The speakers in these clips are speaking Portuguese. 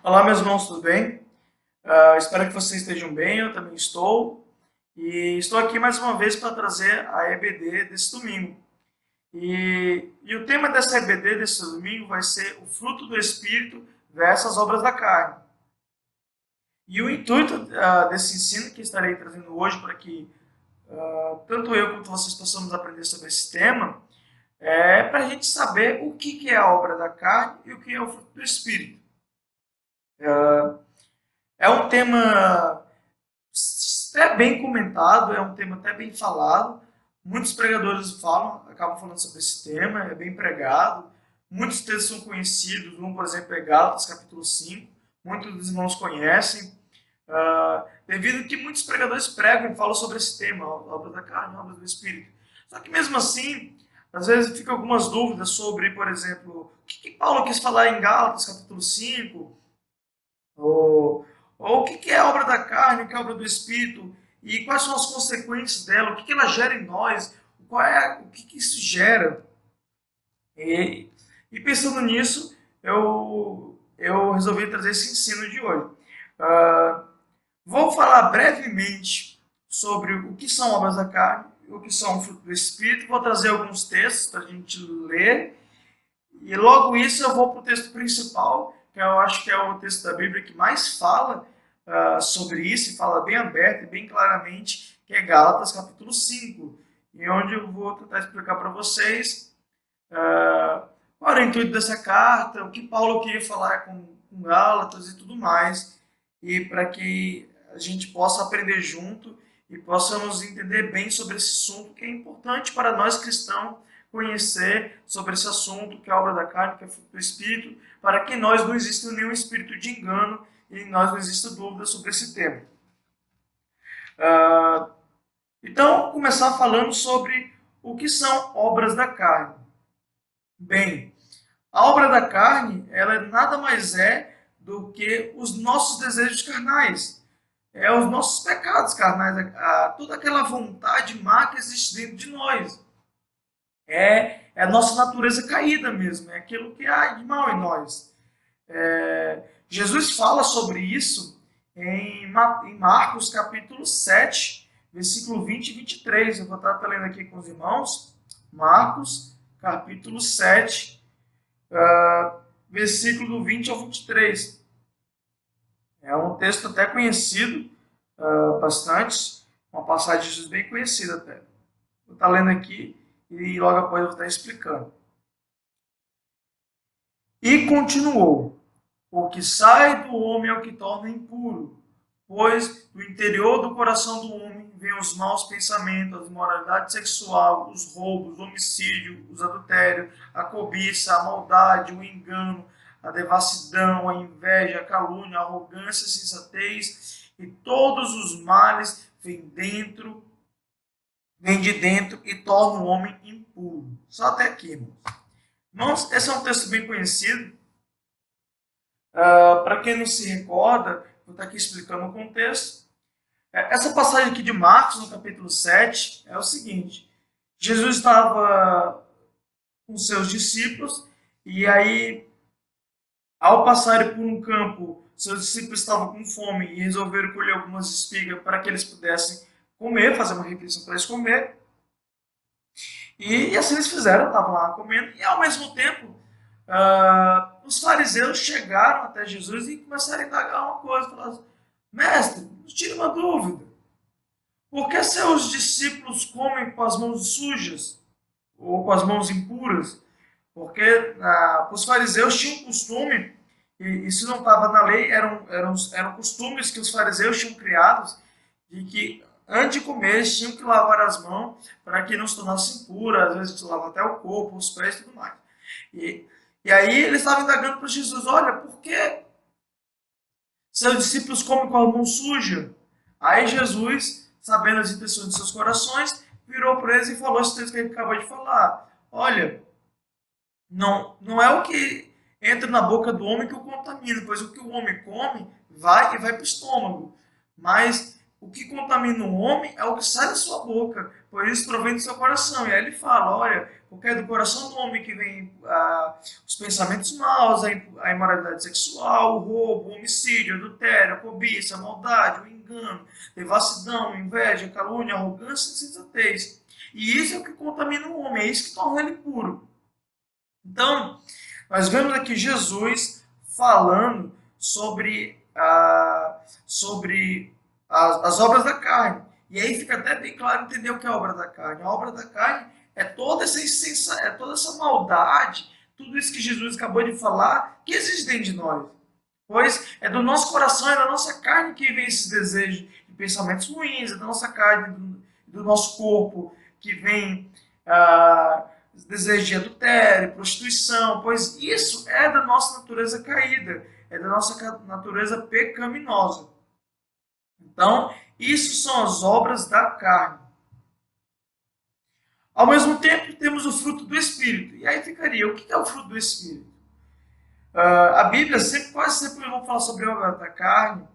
Olá, meus irmãos, tudo bem? Espero que vocês estejam bem, eu também estou. E estou aqui mais uma vez para trazer a EBD desse domingo. E o tema dessa EBD desse domingo vai ser o fruto do Espírito versus as obras da carne. E o intuito desse ensino que estarei trazendo hoje para que tanto eu quanto vocês possamos aprender sobre esse tema é para a gente saber o que é a obra da carne e o que é o fruto do Espírito. É um tema até bem comentado, é um tema até bem falado. Muitos pregadores acabam falando sobre esse tema, é bem pregado. Muitos textos são conhecidos, um, por exemplo, é Gálatas, capítulo 5. Muitos dos irmãos conhecem, devido que muitos pregadores pregam e falam sobre esse tema, a obra da carne, a obra do Espírito. Só que mesmo assim, às vezes ficam algumas dúvidas sobre, por exemplo, o que Paulo quis falar em Gálatas, capítulo 5, ou o que é a obra da carne, o que é a obra do Espírito, e quais são as consequências dela, o que ela gera em nós, o que isso gera. E, e pensando nisso, eu resolvi trazer esse ensino de hoje. Vou falar brevemente sobre o que são obras da carne, o que são o fruto do Espírito, vou trazer alguns textos para a gente ler, e logo isso eu vou para o texto principal, que eu acho que é o texto da Bíblia que mais fala sobre isso, e fala bem aberto e bem claramente, que é Gálatas capítulo 5, e onde eu vou tentar explicar para vocês qual era o intuito dessa carta, o que Paulo queria falar com Gálatas e tudo mais, e para que a gente possa aprender junto e possamos entender bem sobre esse assunto que é importante para nós cristãos conhecer sobre esse assunto, que é a obra da carne, que é o fruto do Espírito, para que nós não exista nenhum espírito de engano e nós não exista dúvida sobre esse tema. Então, vou começar falando sobre o que são obras da carne. Bem, a obra da carne, ela nada mais é do que os nossos desejos carnais. É os nossos pecados carnais, toda aquela vontade má que existe dentro de nós. É a nossa natureza caída mesmo, é aquilo que há de mal em nós. Jesus fala sobre isso em Marcos capítulo 7, versículo 20 e 23. Eu vou estar lendo aqui com os irmãos. Marcos capítulo 7, versículo 20 ao 23. É um texto até conhecido, bastante, uma passagem de Jesus bem conhecida até. Vou estar lendo aqui e logo após eu vou estar explicando. E continuou: o que sai do homem é o que torna impuro, pois do interior do coração do homem vêm os maus pensamentos, a imoralidade sexual, os roubos, o homicídio, os adultérios, a cobiça, a maldade, o engano, a devassidão, a inveja, a calúnia, a arrogância, a insensatez, e todos os males vêm de dentro e tornam o homem impuro. Só até aqui, irmãos. Irmãos, esse é um texto bem conhecido. Para quem não se recorda, vou estar aqui explicando o contexto. Essa passagem aqui de Marcos, no capítulo 7, é o seguinte: Jesus estava com seus discípulos, e aí, ao passarem por um campo, seus discípulos estavam com fome e resolveram colher algumas espigas para que eles pudessem comer, fazer uma refeição para eles comer. E assim eles fizeram, estavam lá comendo, e ao mesmo tempo, os fariseus chegaram até Jesus e começaram a indagar uma coisa, falaram: mestre, nos tire uma dúvida, por que seus discípulos comem com as mãos sujas, ou com as mãos impuras? Porque os fariseus tinham costume, e isso não estava na lei, eram costumes que os fariseus tinham criados, de que antes de comer eles tinham que lavar as mãos para que não se tornasse impura, às vezes lava até o corpo, os pés e tudo mais. E aí eles estavam indagando para Jesus: olha, por que seus discípulos comem com a mão suja? Aí Jesus, sabendo as intenções de seus corações, virou para eles e falou esse texto que ele acabou de falar: olha, não é o que entra na boca do homem que o contamina, pois o que o homem come vai para o estômago. Mas o que contamina o homem é o que sai da sua boca, pois isso provém do seu coração. E aí ele fala, olha, porque é do coração do homem que vem os pensamentos maus, a imoralidade sexual, o roubo, o homicídio, o adultério, a cobiça, a maldade, o engano, a devassidão, a inveja, a calúnia, a arrogância e a insensatez. E isso é o que contamina o homem, é isso que torna ele puro. Então, nós vemos aqui Jesus falando sobre as obras da carne. E aí fica até bem claro entender o que é a obra da carne. A obra da carne é toda essa essência, é toda essa maldade, tudo isso que Jesus acabou de falar, que existe dentro de nós. Pois é do nosso coração, é da nossa carne que vem esse desejo de pensamentos ruins, é da nossa carne, do nosso corpo que vem desejo de adultério, prostituição, pois isso é da nossa natureza caída, é da nossa natureza pecaminosa. Então, isso são as obras da carne. Ao mesmo tempo, temos o fruto do Espírito. E aí ficaria, o que é o fruto do Espírito? A Bíblia, quase sempre vão falar sobre a obra da carne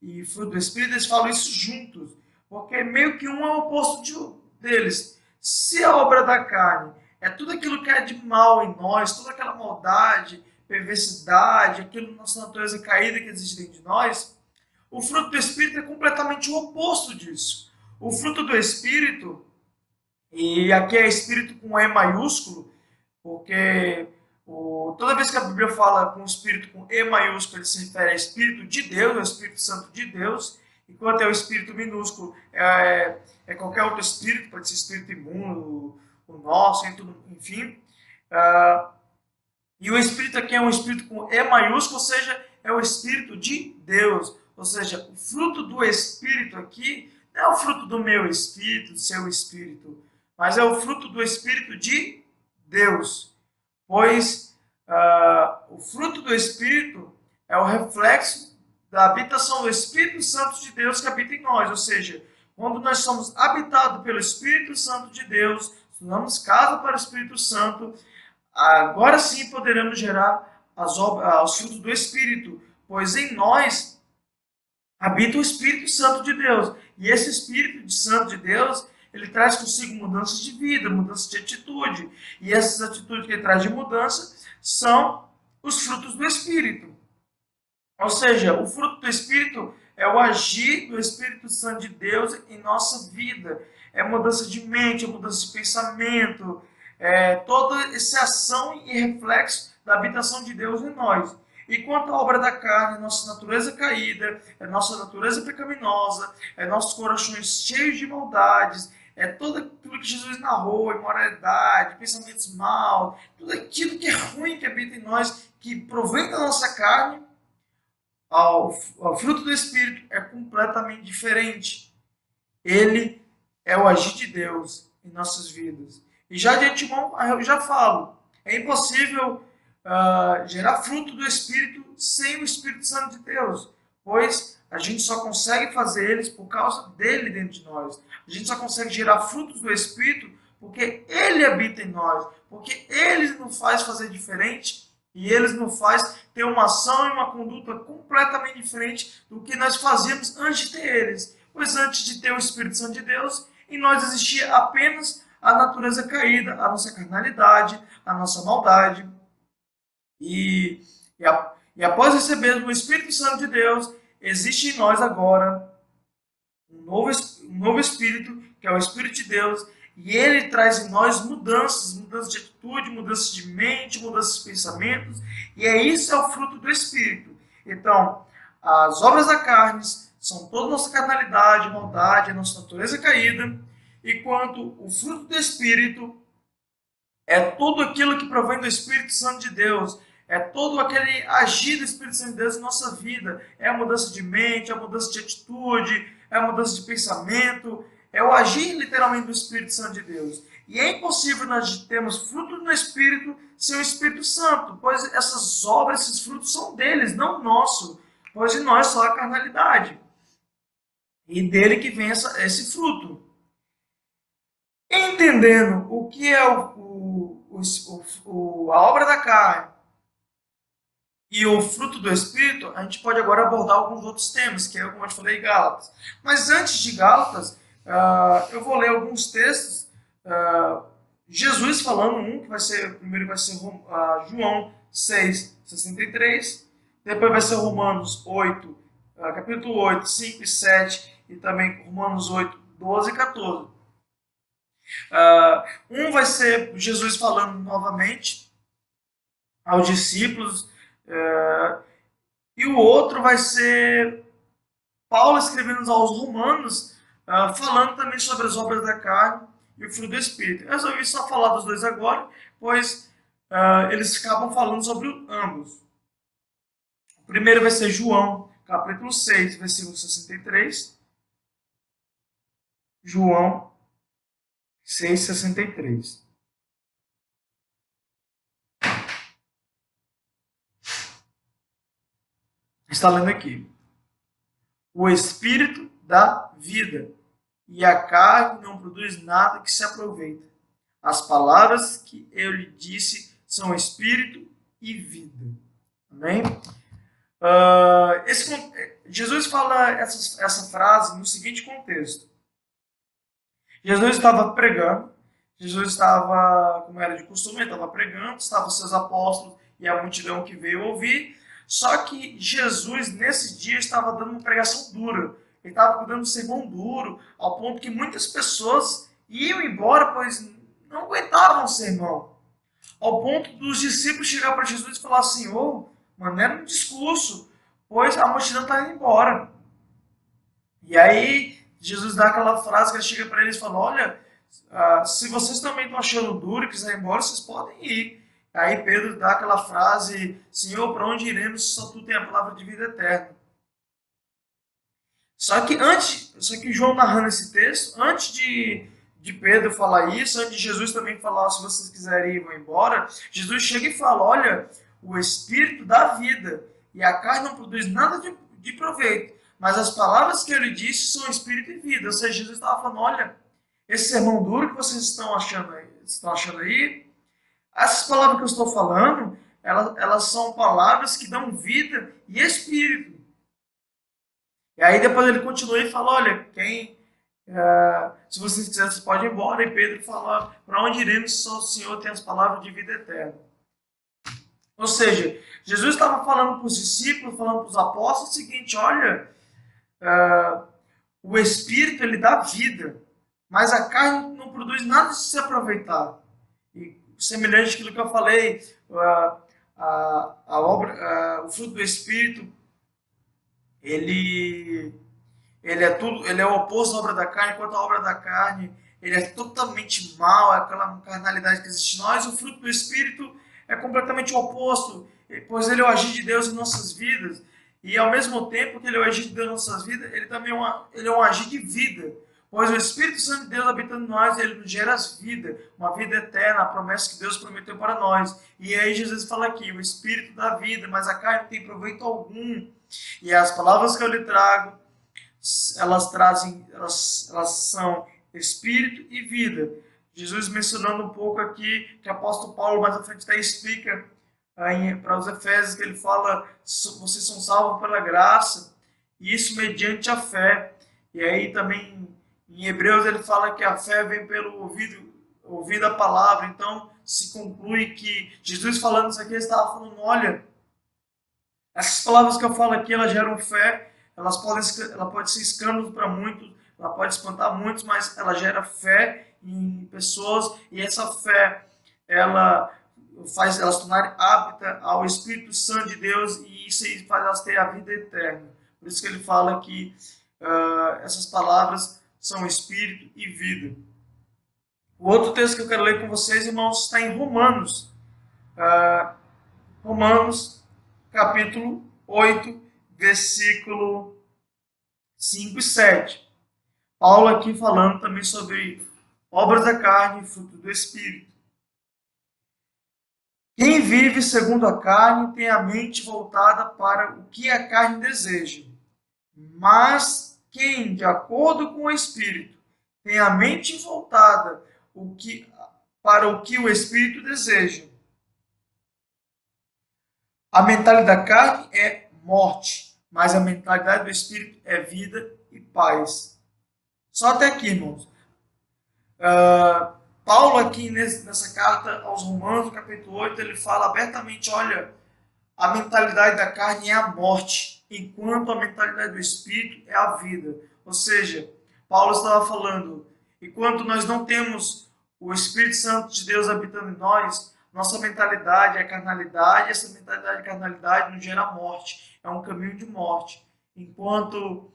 e fruto do Espírito, eles falam isso juntos, porque meio que um é o oposto deles. Se a obra da carne é tudo aquilo que é de mal em nós, toda aquela maldade, perversidade, aquilo na nossa natureza caída que existe dentro de nós, o fruto do Espírito é completamente o oposto disso. O fruto do Espírito, e aqui é Espírito com E maiúsculo, porque toda vez que a Bíblia fala com Espírito com E maiúsculo, ele se refere a Espírito de Deus, ao Espírito Santo de Deus, enquanto é o Espírito minúsculo, é qualquer outro Espírito, pode ser Espírito imundo, o nosso, enfim. E o Espírito aqui é um Espírito com E maiúsculo, ou seja, é o Espírito de Deus. Ou seja, o fruto do Espírito aqui não é o fruto do meu Espírito, do seu Espírito, mas é o fruto do Espírito de Deus. Pois o fruto do Espírito é o reflexo da habitação do Espírito Santo de Deus que habita em nós. Ou seja, quando nós somos habitados pelo Espírito Santo de Deus, damos casa para o Espírito Santo, agora sim poderemos gerar os frutos do Espírito, pois em nós habita o Espírito Santo de Deus. E esse Espírito Santo de Deus, ele traz consigo mudanças de vida, mudanças de atitude. E essas atitudes que ele traz de mudança são os frutos do Espírito. Ou seja, o fruto do Espírito é o agir do Espírito Santo de Deus em nossa vida. É mudança de mente, é mudança de pensamento, toda essa ação e reflexo da habitação de Deus em nós. E quanto à obra da carne, nossa natureza caída, é nossa natureza pecaminosa, é nossos corações cheios de maldades, é tudo aquilo que Jesus narrou, imoralidade, pensamentos maus, tudo aquilo que é ruim que habita em nós, que provém da nossa carne, ao fruto do Espírito é completamente diferente. Ele é o agir de Deus em nossas vidas. E já de antemão, eu já falo, é impossível gerar fruto do Espírito sem o Espírito Santo de Deus, pois a gente só consegue fazer eles por causa dele dentro de nós. A gente só consegue gerar frutos do Espírito porque ele habita em nós, porque ele nos faz fazer diferente e ele nos faz ter uma ação e uma conduta completamente diferente do que nós fazíamos antes de ter eles. Pois antes de ter o Espírito Santo de Deus, em nós existia apenas a natureza caída, a nossa carnalidade, a nossa maldade. E após recebermos o Espírito Santo de Deus, existe em nós agora um novo Espírito, que é o Espírito de Deus, e ele traz em nós mudanças de atitude, mudanças de mente, mudanças de pensamentos, e isso é o fruto do Espírito. Então, as obras da carne são toda a nossa carnalidade, maldade, a nossa natureza caída, enquanto o fruto do Espírito é tudo aquilo que provém do Espírito Santo de Deus, é todo aquele agir do Espírito Santo de Deus em nossa vida, é a mudança de mente, é a mudança de atitude, é a mudança de pensamento, é o agir literalmente do Espírito Santo de Deus. E é impossível nós termos fruto no Espírito sem o Espírito Santo, pois essas obras, esses frutos são deles, não nosso, pois em nós só a carnalidade. E dele que vem esse fruto. Entendendo o que é a obra da carne e o fruto do Espírito, a gente pode agora abordar alguns outros temas, que é como eu te falei, Gálatas. Mas antes de Gálatas, eu vou ler alguns textos. Jesus falando um, que vai ser, primeiro vai ser João 6:63, depois vai ser Romanos 8, capítulo 8, 5 e 7, e também Romanos 8, 12 e 14. Um vai ser Jesus falando novamente aos discípulos, e o outro vai ser Paulo escrevendo aos Romanos, falando também sobre as obras da carne e o fruto do Espírito. Eu resolvi só falar dos dois agora, pois eles acabam falando sobre ambos. O primeiro vai ser João, capítulo 6, versículo 63. João 6:63. Está lendo aqui. O Espírito dá vida, e a carne não produz nada que se aproveita. As palavras que eu lhe disse são Espírito e vida. Amém? Jesus fala essa frase no seguinte contexto. Jesus estava pregando, Jesus estava, como era de costume, estava pregando, estavam seus apóstolos e a multidão que veio ouvir, só que Jesus, nesse dia, estava dando uma pregação dura, ele estava dando um sermão duro, ao ponto que muitas pessoas iam embora, pois não aguentavam o sermão, ao ponto dos discípulos chegar para Jesus e falar assim, maneira um discurso, pois a multidão está indo embora. E aí Jesus dá aquela frase que ele chega para eles e fala, olha, se vocês também estão achando duro e quiserem ir embora, vocês podem ir. Aí Pedro dá aquela frase, Senhor, para onde iremos se só tu tem a palavra de vida eterna? Só que João narrando esse texto, antes de Pedro falar isso, antes de Jesus também falar, se vocês quiserem ir, vão embora, Jesus chega e fala, olha, o Espírito dá vida, e a carne não produz nada de proveito, mas as palavras que ele disse são Espírito e vida. Ou seja, Jesus estava falando, olha, esse sermão duro que vocês estão achando aí, essas palavras que eu estou falando, elas são palavras que dão vida e Espírito. E aí depois ele continua e fala, olha, se vocês quiserem, vocês podem ir embora. E Pedro fala, para onde iremos se só o Senhor tem as palavras de vida eterna? Ou seja, Jesus estava falando para os discípulos, falando para os apóstolos o seguinte, olha, o Espírito ele dá vida, mas a carne não produz nada de se aproveitar. E semelhante àquilo que eu falei, o fruto do Espírito, ele é o oposto da obra da carne, enquanto a obra da carne ele é totalmente mal, é aquela carnalidade que existe em nós. O fruto do Espírito é completamente o oposto, pois ele é o agir de Deus em nossas vidas. E ao mesmo tempo que ele é o agir de Deus em nossas vidas, ele também ele é um agir de vida. Pois o Espírito Santo de Deus habitando em nós, ele nos gera vida, uma vida eterna, a promessa que Deus prometeu para nós. E aí Jesus fala aqui, o Espírito dá vida, mas a carne não tem proveito algum. E as palavras que eu lhe trago, elas são Espírito e vida. Jesus mencionando um pouco aqui, que o apóstolo Paulo mais à frente até explica para os Efésios, que ele fala, vocês são salvos pela graça, e isso mediante a fé. E aí também em Hebreus ele fala que a fé vem pelo ouvir a palavra. Então se conclui que Jesus falando isso aqui, ele estava falando, olha, essas palavras que eu falo aqui, elas geram fé, ela pode ser escândalo para muitos, ela pode espantar muitos, mas ela gera fé em pessoas, e essa fé, ela faz elas se tornarem aptas ao Espírito Santo de Deus, e isso aí faz elas terem a vida eterna. Por isso que ele fala que essas palavras são Espírito e vida. O outro texto que eu quero ler com vocês, irmãos, está em Romanos. Romanos, capítulo 8, versículo 5 e 7. Paulo aqui falando também sobre obras da carne e fruto do Espírito. Quem vive segundo a carne tem a mente voltada para o que a carne deseja. Mas quem, de acordo com o Espírito, tem a mente voltada para o que o Espírito deseja. A mentalidade da carne é morte, mas a mentalidade do espírito é vida e paz. Só até aqui, irmãos. Paulo aqui nessa carta aos Romanos, no capítulo 8, ele fala abertamente, olha, a mentalidade da carne é a morte, enquanto a mentalidade do espírito é a vida. Ou seja, Paulo estava falando, enquanto nós não temos o Espírito Santo de Deus habitando em nós, nossa mentalidade é carnalidade, e essa mentalidade de carnalidade nos gera morte, é um caminho de morte. Enquanto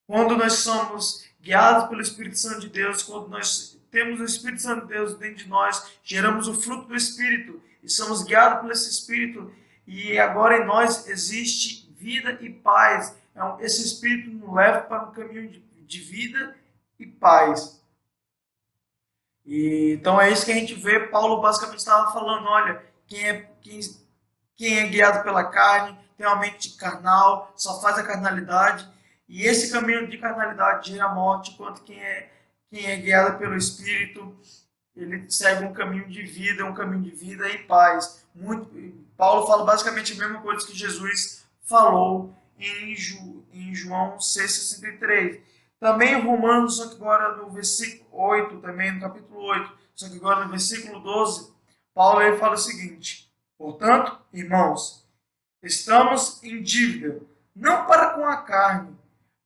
quando nós somos guiados pelo Espírito Santo de Deus, quando nós temos o Espírito Santo de Deus dentro de nós, geramos o fruto do Espírito e somos guiados por esse Espírito, e agora em nós existe vida e paz. Esse Espírito nos leva para um caminho de vida e paz. Então é isso que a gente vê. Paulo basicamente estava falando, olha, quem é guiado pela carne tem uma mente carnal, só faz a carnalidade, e esse caminho de carnalidade gera morte, enquanto quem é guiado pelo Espírito, ele segue um caminho de vida e paz. Paulo fala basicamente a mesma coisa que Jesus falou em João 6,63. Também em Romanos, só que agora no versículo 8, também no capítulo 8, só que agora no versículo 12, Paulo ele fala o seguinte: portanto, irmãos, estamos em dívida, não para com a carne,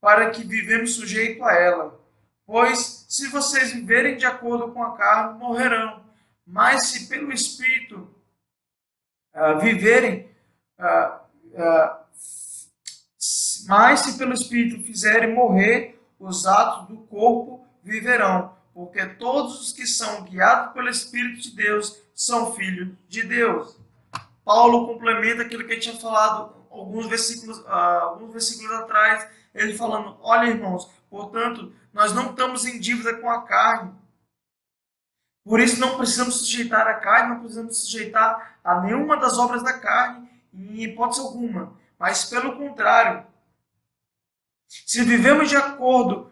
para que vivemos sujeito a ela. Pois, se vocês viverem de acordo com a carne, morrerão. Mas se pelo Espírito viverem, uh, uh, mas se pelo Espírito fizerem morrer, os atos do corpo viverão. Porque todos os que são guiados pelo Espírito de Deus são filhos de Deus. Paulo complementa aquilo que ele tinha falado alguns versículos atrás, ele falando, olha irmãos, portanto, nós não estamos em dívida com a carne. Por isso não precisamos sujeitar a carne, não precisamos sujeitar a nenhuma das obras da carne, em hipótese alguma. Mas pelo contrário, se vivemos de acordo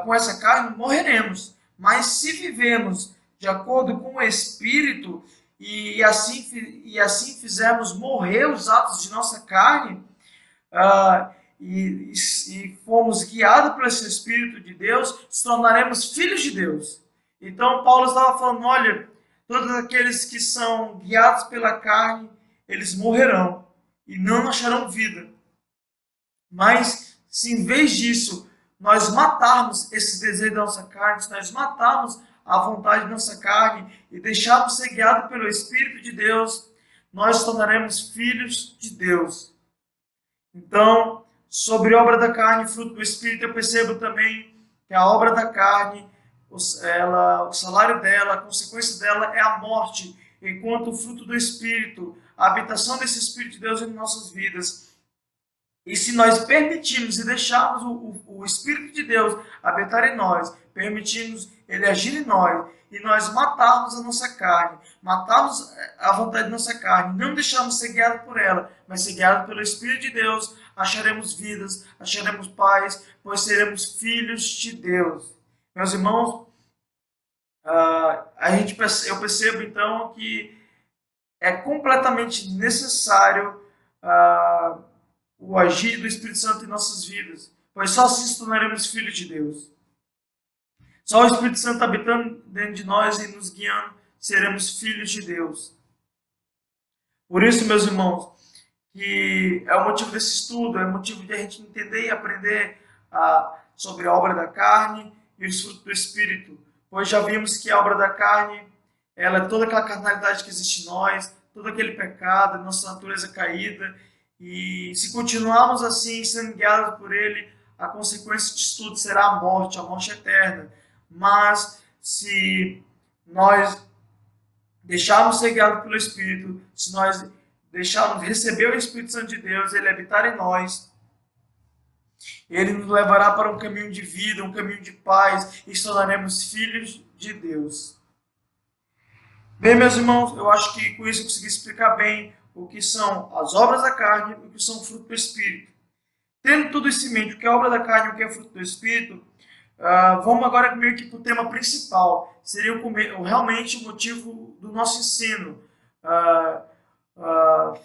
com essa carne, morreremos. Mas se vivemos de acordo com o Espírito, e assim fizermos morrer os atos de nossa carne, e fomos guiados por esse Espírito de Deus, se tornaremos filhos de Deus. Então Paulo estava falando, olha, todos aqueles que são guiados pela carne, eles morrerão e não acharão vida. Mas se em vez disso nós matarmos esse desejo da nossa carne, se nós matarmos a vontade da nossa carne e deixarmos ser guiados pelo Espírito de Deus, nós tornaremos filhos de Deus. Então, sobre a obra da carne, fruto do Espírito, eu percebo também que a obra da carne, o salário dela, a consequência dela é a morte, enquanto o fruto do Espírito, a habitação desse Espírito de Deus em nossas vidas. E se nós permitirmos e deixarmos o Espírito de Deus habitar em nós, permitirmos ele agir em nós, e nós matarmos a nossa carne, matarmos a vontade da nossa carne, não deixarmos ser guiados por ela, mas ser guiados pelo Espírito de Deus, acharemos vidas, acharemos paz, pois seremos filhos de Deus. Meus irmãos, eu percebo então que é completamente necessário o agir do Espírito Santo em nossas vidas, pois só assim se tornaremos filhos de Deus. Só o Espírito Santo habitando dentro de nós e nos guiando, seremos filhos de Deus. Por isso, meus irmãos, que é o motivo desse estudo, é o motivo de a gente entender e aprender sobre a obra da carne e os frutos do Espírito. Pois já vimos que a obra da carne, ela é toda aquela carnalidade que existe em nós, todo aquele pecado, nossa natureza caída. E se continuarmos assim, sendo guiados por ele, a consequência disso tudo será a morte eterna. Mas se nós deixarmos ser guiados pelo Espírito, se nós deixarmos receber o Espírito Santo de Deus, ele habitar em nós, ele nos levará para um caminho de vida, um caminho de paz, e nos tornaremos filhos de Deus. Bem, meus irmãos, eu acho que com isso eu consegui explicar bem o que são as obras da carne e o que são fruto do Espírito. Tendo tudo isso em mente, o que é obra da carne e o que é fruto do Espírito, vamos agora meio que para o tema principal. Seria realmente o motivo do nosso ensino.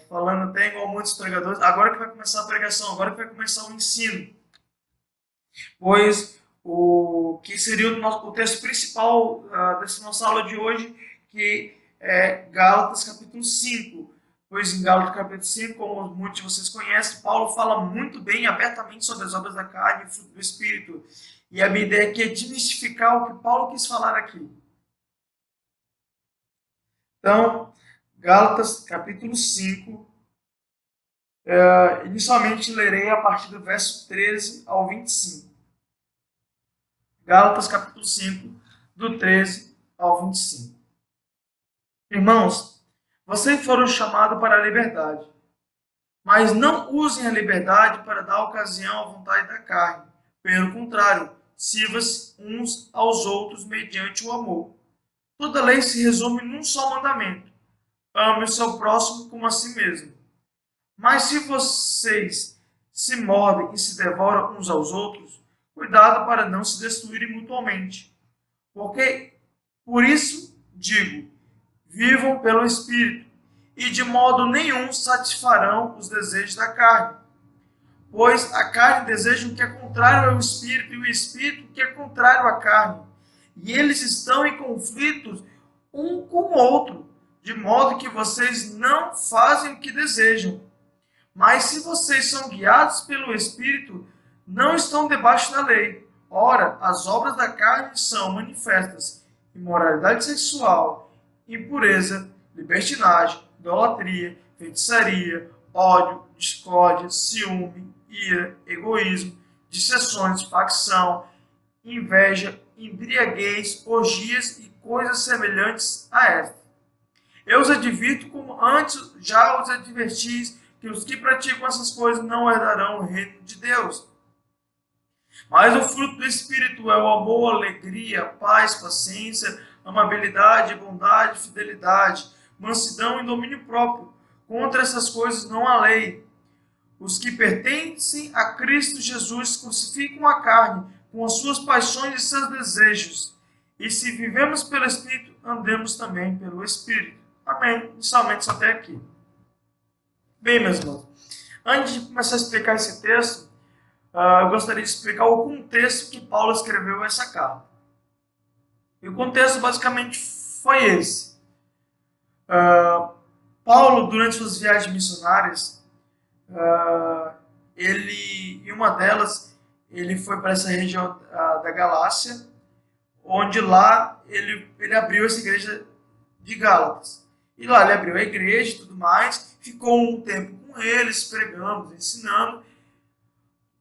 falando até igual muitos pregadores, agora que vai começar a pregação, agora que vai começar o ensino. Pois o que seria o texto principal dessa nossa aula de hoje, que é Gálatas capítulo 5. Pois em Gálatas capítulo 5, como muitos de vocês conhecem, Paulo fala muito bem, abertamente sobre as obras da carne e o fruto do Espírito. E a minha ideia aqui é desmistificar o que Paulo quis falar aqui. Então, Gálatas capítulo 5, inicialmente lerei a partir do verso 13 ao 25. Gálatas capítulo 5, do 13 ao 25. Irmãos, vocês foram chamados para a liberdade, mas não usem a liberdade para dar ocasião à vontade da carne. Pelo contrário, sirvam-se uns aos outros mediante o amor. Toda lei se resume num só mandamento: ame o seu próximo como a si mesmo. Mas se vocês se mordem e se devoram uns aos outros, cuidado para não se destruírem mutuamente. Porque, por isso, digo, vivam pelo Espírito, e de modo nenhum satisfarão os desejos da carne. Pois a carne deseja o que é contrário ao Espírito, e o Espírito o que é contrário à carne. E eles estão em conflitos um com o outro, de modo que vocês não fazem o que desejam. Mas se vocês são guiados pelo Espírito, não estão debaixo da lei. Ora, as obras da carne são manifestas: imoralidade sexual, impureza, libertinagem, idolatria, feitiçaria, ódio, discórdia, ciúme, ira, egoísmo, dissensões, facção, inveja, embriaguez, orgias e coisas semelhantes a esta. Eu os advirto como antes já os advertis, que os que praticam essas coisas não herdarão o reino de Deus. Mas o fruto do Espírito é o amor, alegria, paz, paciência, amabilidade, bondade, fidelidade, mansidão e domínio próprio. Contra essas coisas não há lei. Os que pertencem a Cristo Jesus crucificam a carne com as suas paixões e seus desejos. E se vivemos pelo Espírito, andemos também pelo Espírito. Amém. Inicialmente só até aqui. Bem, meus irmãos, antes de começar a explicar esse texto, eu gostaria de explicar o contexto que Paulo escreveu essa carta. E o contexto basicamente foi esse. Paulo, durante suas viagens missionárias, em uma delas, ele foi para essa região da Galácia, onde lá ele abriu essa igreja de Gálatas. E lá ele abriu a igreja e tudo mais, ficou um tempo com eles, pregando, ensinando.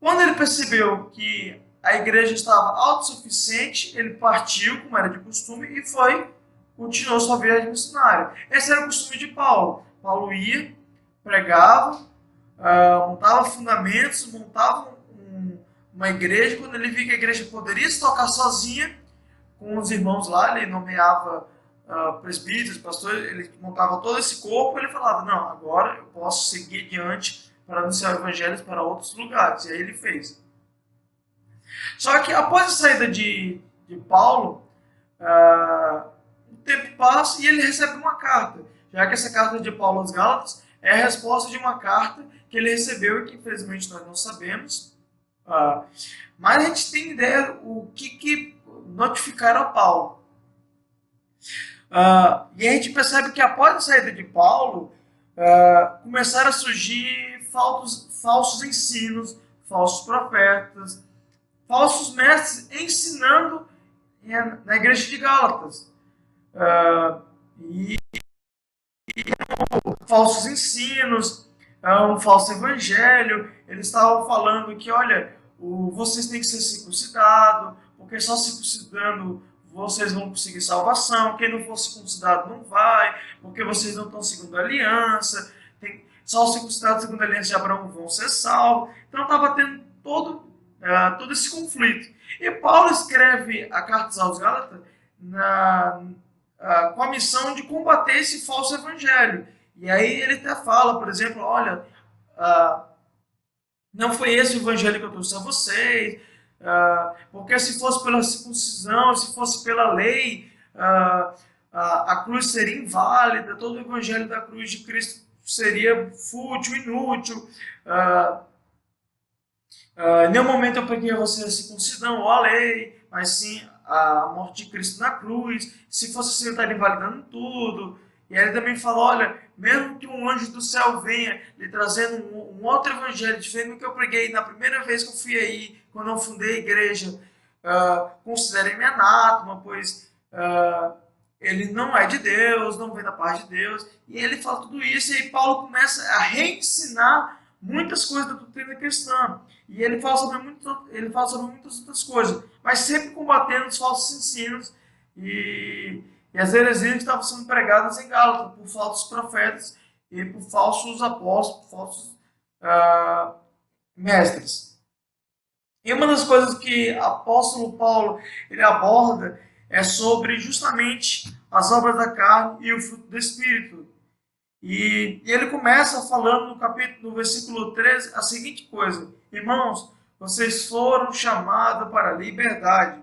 Quando ele percebeu que a igreja estava autossuficiente, ele partiu, como era de costume, e continuou sua viagem missionária. Esse era o costume de Paulo. Paulo ia, pregava, montava fundamentos, montava uma igreja. Quando ele via que a igreja poderia se tocar sozinha, com os irmãos lá, ele nomeava presbíteros, pastores, ele montava todo esse corpo, ele falava, não, agora eu posso seguir adiante para anunciar o evangelho para outros lugares. E aí ele fez. Só que após a saída de Paulo, o tempo passa e ele recebe uma carta. Já que essa carta de Paulo aos Gálatas é a resposta de uma carta que ele recebeu e que infelizmente nós não sabemos. Mas a gente tem ideia o que notificaram a Paulo. E a gente percebe que após a saída de Paulo, começaram a surgir falsos ensinos, falsos profetas, falsos mestres ensinando na igreja de Gálatas. E falsos ensinos, um falso evangelho. Eles estavam falando que, olha, vocês têm que ser circuncidados, porque só circuncidando vocês vão conseguir salvação, quem não for circuncidado não vai, porque vocês não estão segundo a aliança, só os circuncidados segundo a aliança de Abraão vão ser salvos. Então estava tendo todo esse conflito. E Paulo escreve a carta aos Gálatas com a missão de combater esse falso evangelho. E aí ele até fala, por exemplo, olha, não foi esse o evangelho que eu trouxe a vocês, porque se fosse pela circuncisão, se fosse pela lei, a cruz seria inválida, todo o evangelho da cruz de Cristo seria fútil, inútil. Em nenhum momento eu preguei a você a circuncisão ou a lei, mas sim a morte de Cristo na cruz. Se fosse assim, eu estaria invalidando tudo. E aí ele também fala, olha, mesmo que um anjo do céu venha lhe trazendo um outro evangelho diferente do que eu preguei na primeira vez que eu fui aí, quando eu fundei a igreja, considere-me anátema, pois ele não é de Deus, não vem da parte de Deus. E ele fala tudo isso, e aí Paulo começa a reensinar muitas coisas da doutrina cristã. E ele fala sobre muitas outras coisas, mas sempre combatendo os falsos ensinos e as heresias que estavam sendo pregadas em Gálatas por falsos profetas e por falsos apóstolos, por falsos mestres. E uma das coisas que o apóstolo Paulo ele aborda é sobre justamente as obras da carne e o fruto do Espírito. E ele começa falando no versículo 13 a seguinte coisa: irmãos, vocês foram chamados para a liberdade,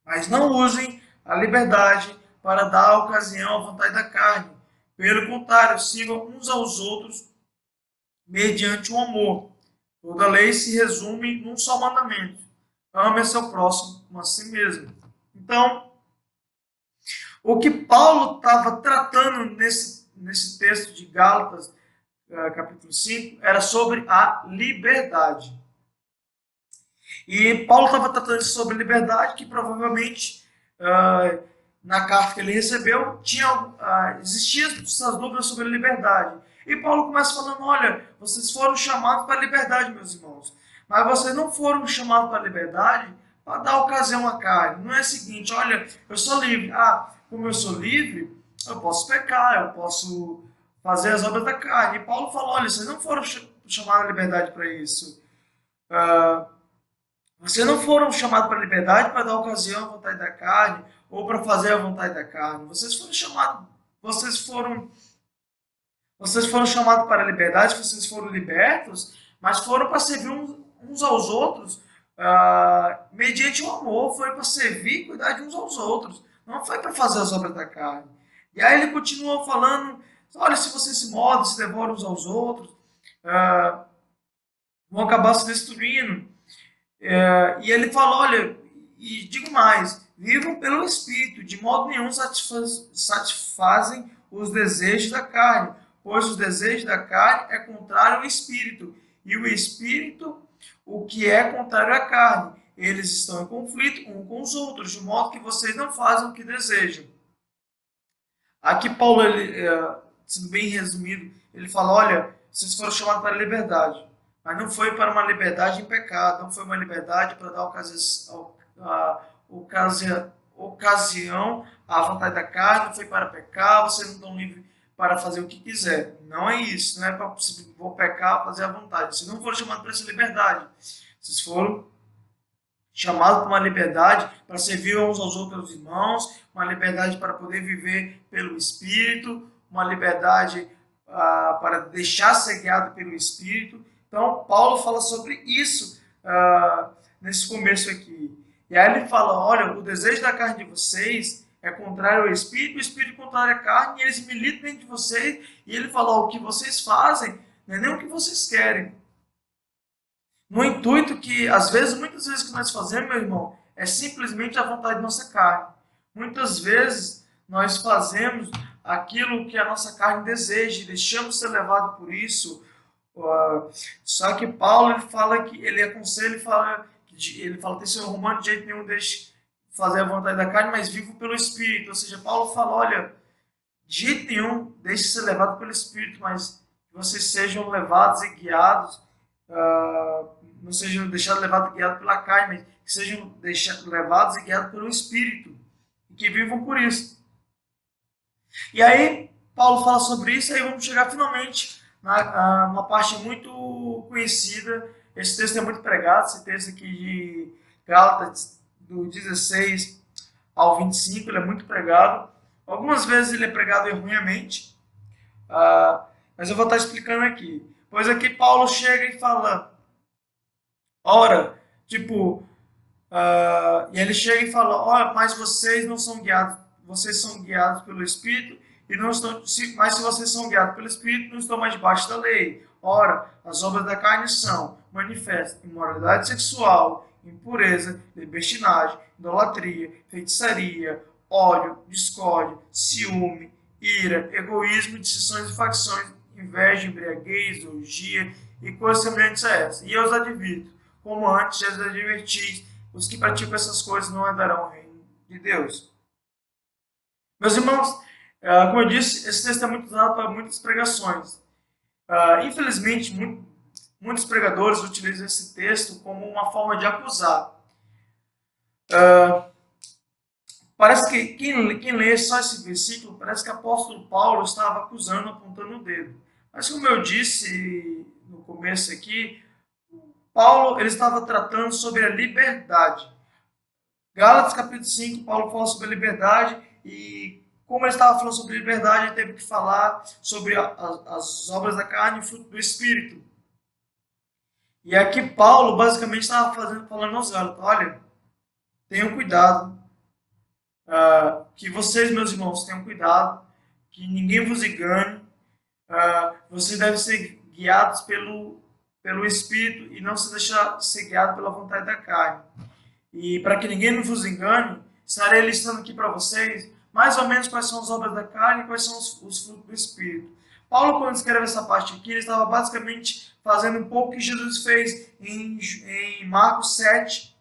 mas não usem a liberdade para dar ocasião à vontade da carne. Pelo contrário, sirvam uns aos outros mediante o amor. Toda lei se resume num só mandamento: ame a seu próximo como a si mesmo. Então, o que Paulo estava tratando nesse texto de Gálatas, capítulo 5, era sobre a liberdade. E Paulo estava tratando sobre liberdade, que provavelmente na carta que ele recebeu existiam essas dúvidas sobre a liberdade. E Paulo começa falando, olha, vocês foram chamados para a liberdade, meus irmãos, mas vocês não foram chamados para a liberdade para dar ocasião à carne. Não é o seguinte, olha, eu sou livre. Como eu sou livre, eu posso pecar, eu posso fazer as obras da carne. E Paulo fala, olha, vocês não foram chamados à liberdade para isso. Vocês não foram chamados para a liberdade para dar ocasião à vontade da carne ou para fazer a vontade da carne. Vocês foram chamados para a liberdade, vocês foram libertos, mas foram para servir uns aos outros mediante o amor, foi para servir e cuidar de uns aos outros, não foi para fazer as obras da carne. E aí ele continua falando, olha, se vocês se mordem, se devoram uns aos outros, vão acabar se destruindo. E ele fala, olha, e digo mais, vivam pelo Espírito, de modo nenhum satisfazem os desejos da carne, pois os desejos da carne é contrário ao Espírito, e o Espírito, o que é contrário à carne. Eles estão em conflito uns com os outros, de modo que vocês não fazem o que desejam. Aqui Paulo, sendo bem resumido, ele fala, olha, vocês foram chamados para a liberdade, mas não foi para uma liberdade em pecado, não foi uma liberdade para dar ocasião à vontade da carne, não foi para pecar, vocês não estão livres para fazer o que quiser. Não é isso, não é para vou pecar, fazer a vontade. Vocês não foram chamados para essa liberdade. Vocês foram chamados para uma liberdade para servir uns aos outros irmãos, uma liberdade para poder viver pelo Espírito, uma liberdade para deixar ser guiado pelo Espírito. Então, Paulo fala sobre isso nesse começo aqui. E aí ele fala, olha, o desejo da carne de vocês é contrário ao Espírito, o Espírito contrário à carne, e eles militam dentro de vocês, e ele fala, o que vocês fazem não é nem o que vocês querem. No intuito que, muitas vezes que nós fazemos, meu irmão, é simplesmente a vontade da nossa carne. Muitas vezes nós fazemos aquilo que a nossa carne deseja, e deixamos ser levado por isso. Só que Paulo ele fala que ele aconselha, ele fala tem seu romano de jeito nenhum deixe fazer a vontade da carne, mas vivo pelo Espírito. Ou seja, Paulo fala, olha, de jeito nenhum deixe ser levado pelo Espírito, mas que vocês sejam levados e guiados, não sejam deixados levados e guiados pela carne, mas que sejam levados e guiados pelo Espírito, e que vivam por isso. E aí Paulo fala sobre isso, e aí vamos chegar finalmente uma parte muito conhecida. Esse texto é muito pregado, esse texto aqui de Gálatas, do 16 ao 25, ele é muito pregado. Algumas vezes ele é pregado erroneamente, mas eu vou estar explicando aqui. Pois aqui Paulo chega e fala, ora, e ele chega e fala, ora, mas vocês não são guiados, vocês são guiados pelo Espírito e não estão, mas se vocês são guiados pelo Espírito, não estão mais debaixo da lei. Ora, as obras da carne são manifestas: imoralidade sexual, impureza, libertinagem, idolatria, feitiçaria, ódio, discórdia, ciúme, ira, egoísmo, dissensões e facções, inveja, embriaguez, orgia e coisas semelhantes a essa. E eu os advirto, como antes já os adverti, os que praticam essas coisas não herdarão o reino de Deus. Meus irmãos, como eu disse, esse texto é muito usado para muitas pregações. Infelizmente, muitos pregadores utilizam esse texto como uma forma de acusar. Parece que quem lê só esse versículo, parece que o apóstolo Paulo estava acusando, apontando o dedo. Mas como eu disse no começo aqui, Paulo ele estava tratando sobre a liberdade. Gálatas capítulo 5, Paulo fala sobre a liberdade e como ele estava falando sobre liberdade, ele teve que falar sobre as obras da carne e o fruto do Espírito. E aqui Paulo basicamente estava falando aos Gálatas, olha, tenham cuidado, que vocês, meus irmãos, tenham cuidado, que ninguém vos engane, vocês devem ser guiados pelo Espírito e não se deixar ser guiado pela vontade da carne. E para que ninguém vos engane, estarei listando aqui para vocês mais ou menos quais são as obras da carne e quais são os frutos do Espírito. Paulo, quando escreve essa parte aqui, ele estava basicamente fazendo um pouco o que Jesus fez em Marcos 7,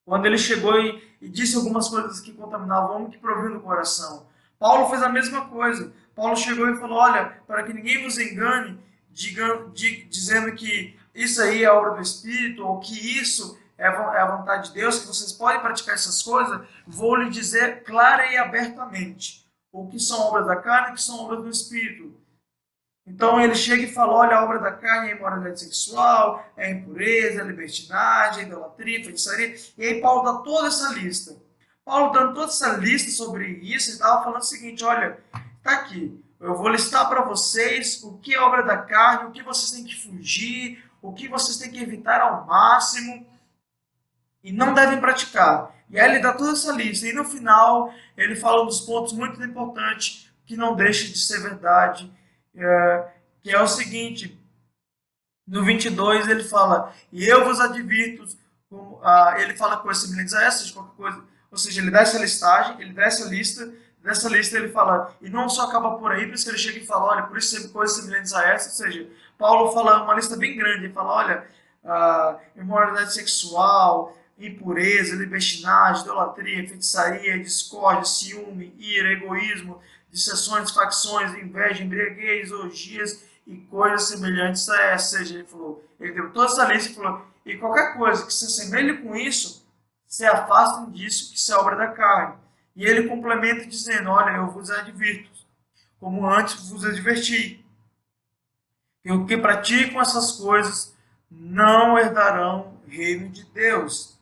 quando ele chegou e disse algumas coisas que contaminavam o homem que provinha do coração. Paulo fez a mesma coisa. Paulo chegou e falou, olha, para que ninguém vos engane, dizendo que isso aí é obra do Espírito, ou que isso é a vontade de Deus, que vocês podem praticar essas coisas, vou lhe dizer clara e abertamente o que são obras da carne e o que são obras do Espírito. Então ele chega e fala, olha, a obra da carne é a imoralidade sexual, é a impureza, é a libertinagem, a idolatria, a feitiçaria. E aí Paulo dá toda essa lista. Paulo dando toda essa lista sobre isso, ele estava falando o seguinte, olha, está aqui, eu vou listar para vocês o que é obra da carne, o que vocês têm que fugir, o que vocês têm que evitar ao máximo e não devem praticar. E aí ele dá toda essa lista. E no final ele fala um dos pontos muito importantes que não deixa de ser verdade, que é o seguinte, no 22 ele fala, e eu vos advirto, ele fala coisas semelhantes a essas, qualquer coisa, ou seja, ele dá essa listagem, ele dá essa lista, dessa lista ele fala, e não só acaba por aí, por isso que ele chega e fala, olha, por isso coisas semelhantes a essas, ou seja, Paulo fala uma lista bem grande, ele fala, olha, imoralidade sexual, impureza, libertinagem, idolatria, feitiçaria, discórdia, ciúme, ira, egoísmo, dissensões, facções, inveja, embriaguez, orgias e coisas semelhantes a essa. Ou seja, ele falou, ele deu toda essa lista e falou, e qualquer coisa que se assemelhe com isso, se afastem disso, que isso é obra da carne. E ele complementa dizendo, olha, eu vos advirto, como antes vos adverti, que os que praticam essas coisas não herdarão o reino de Deus.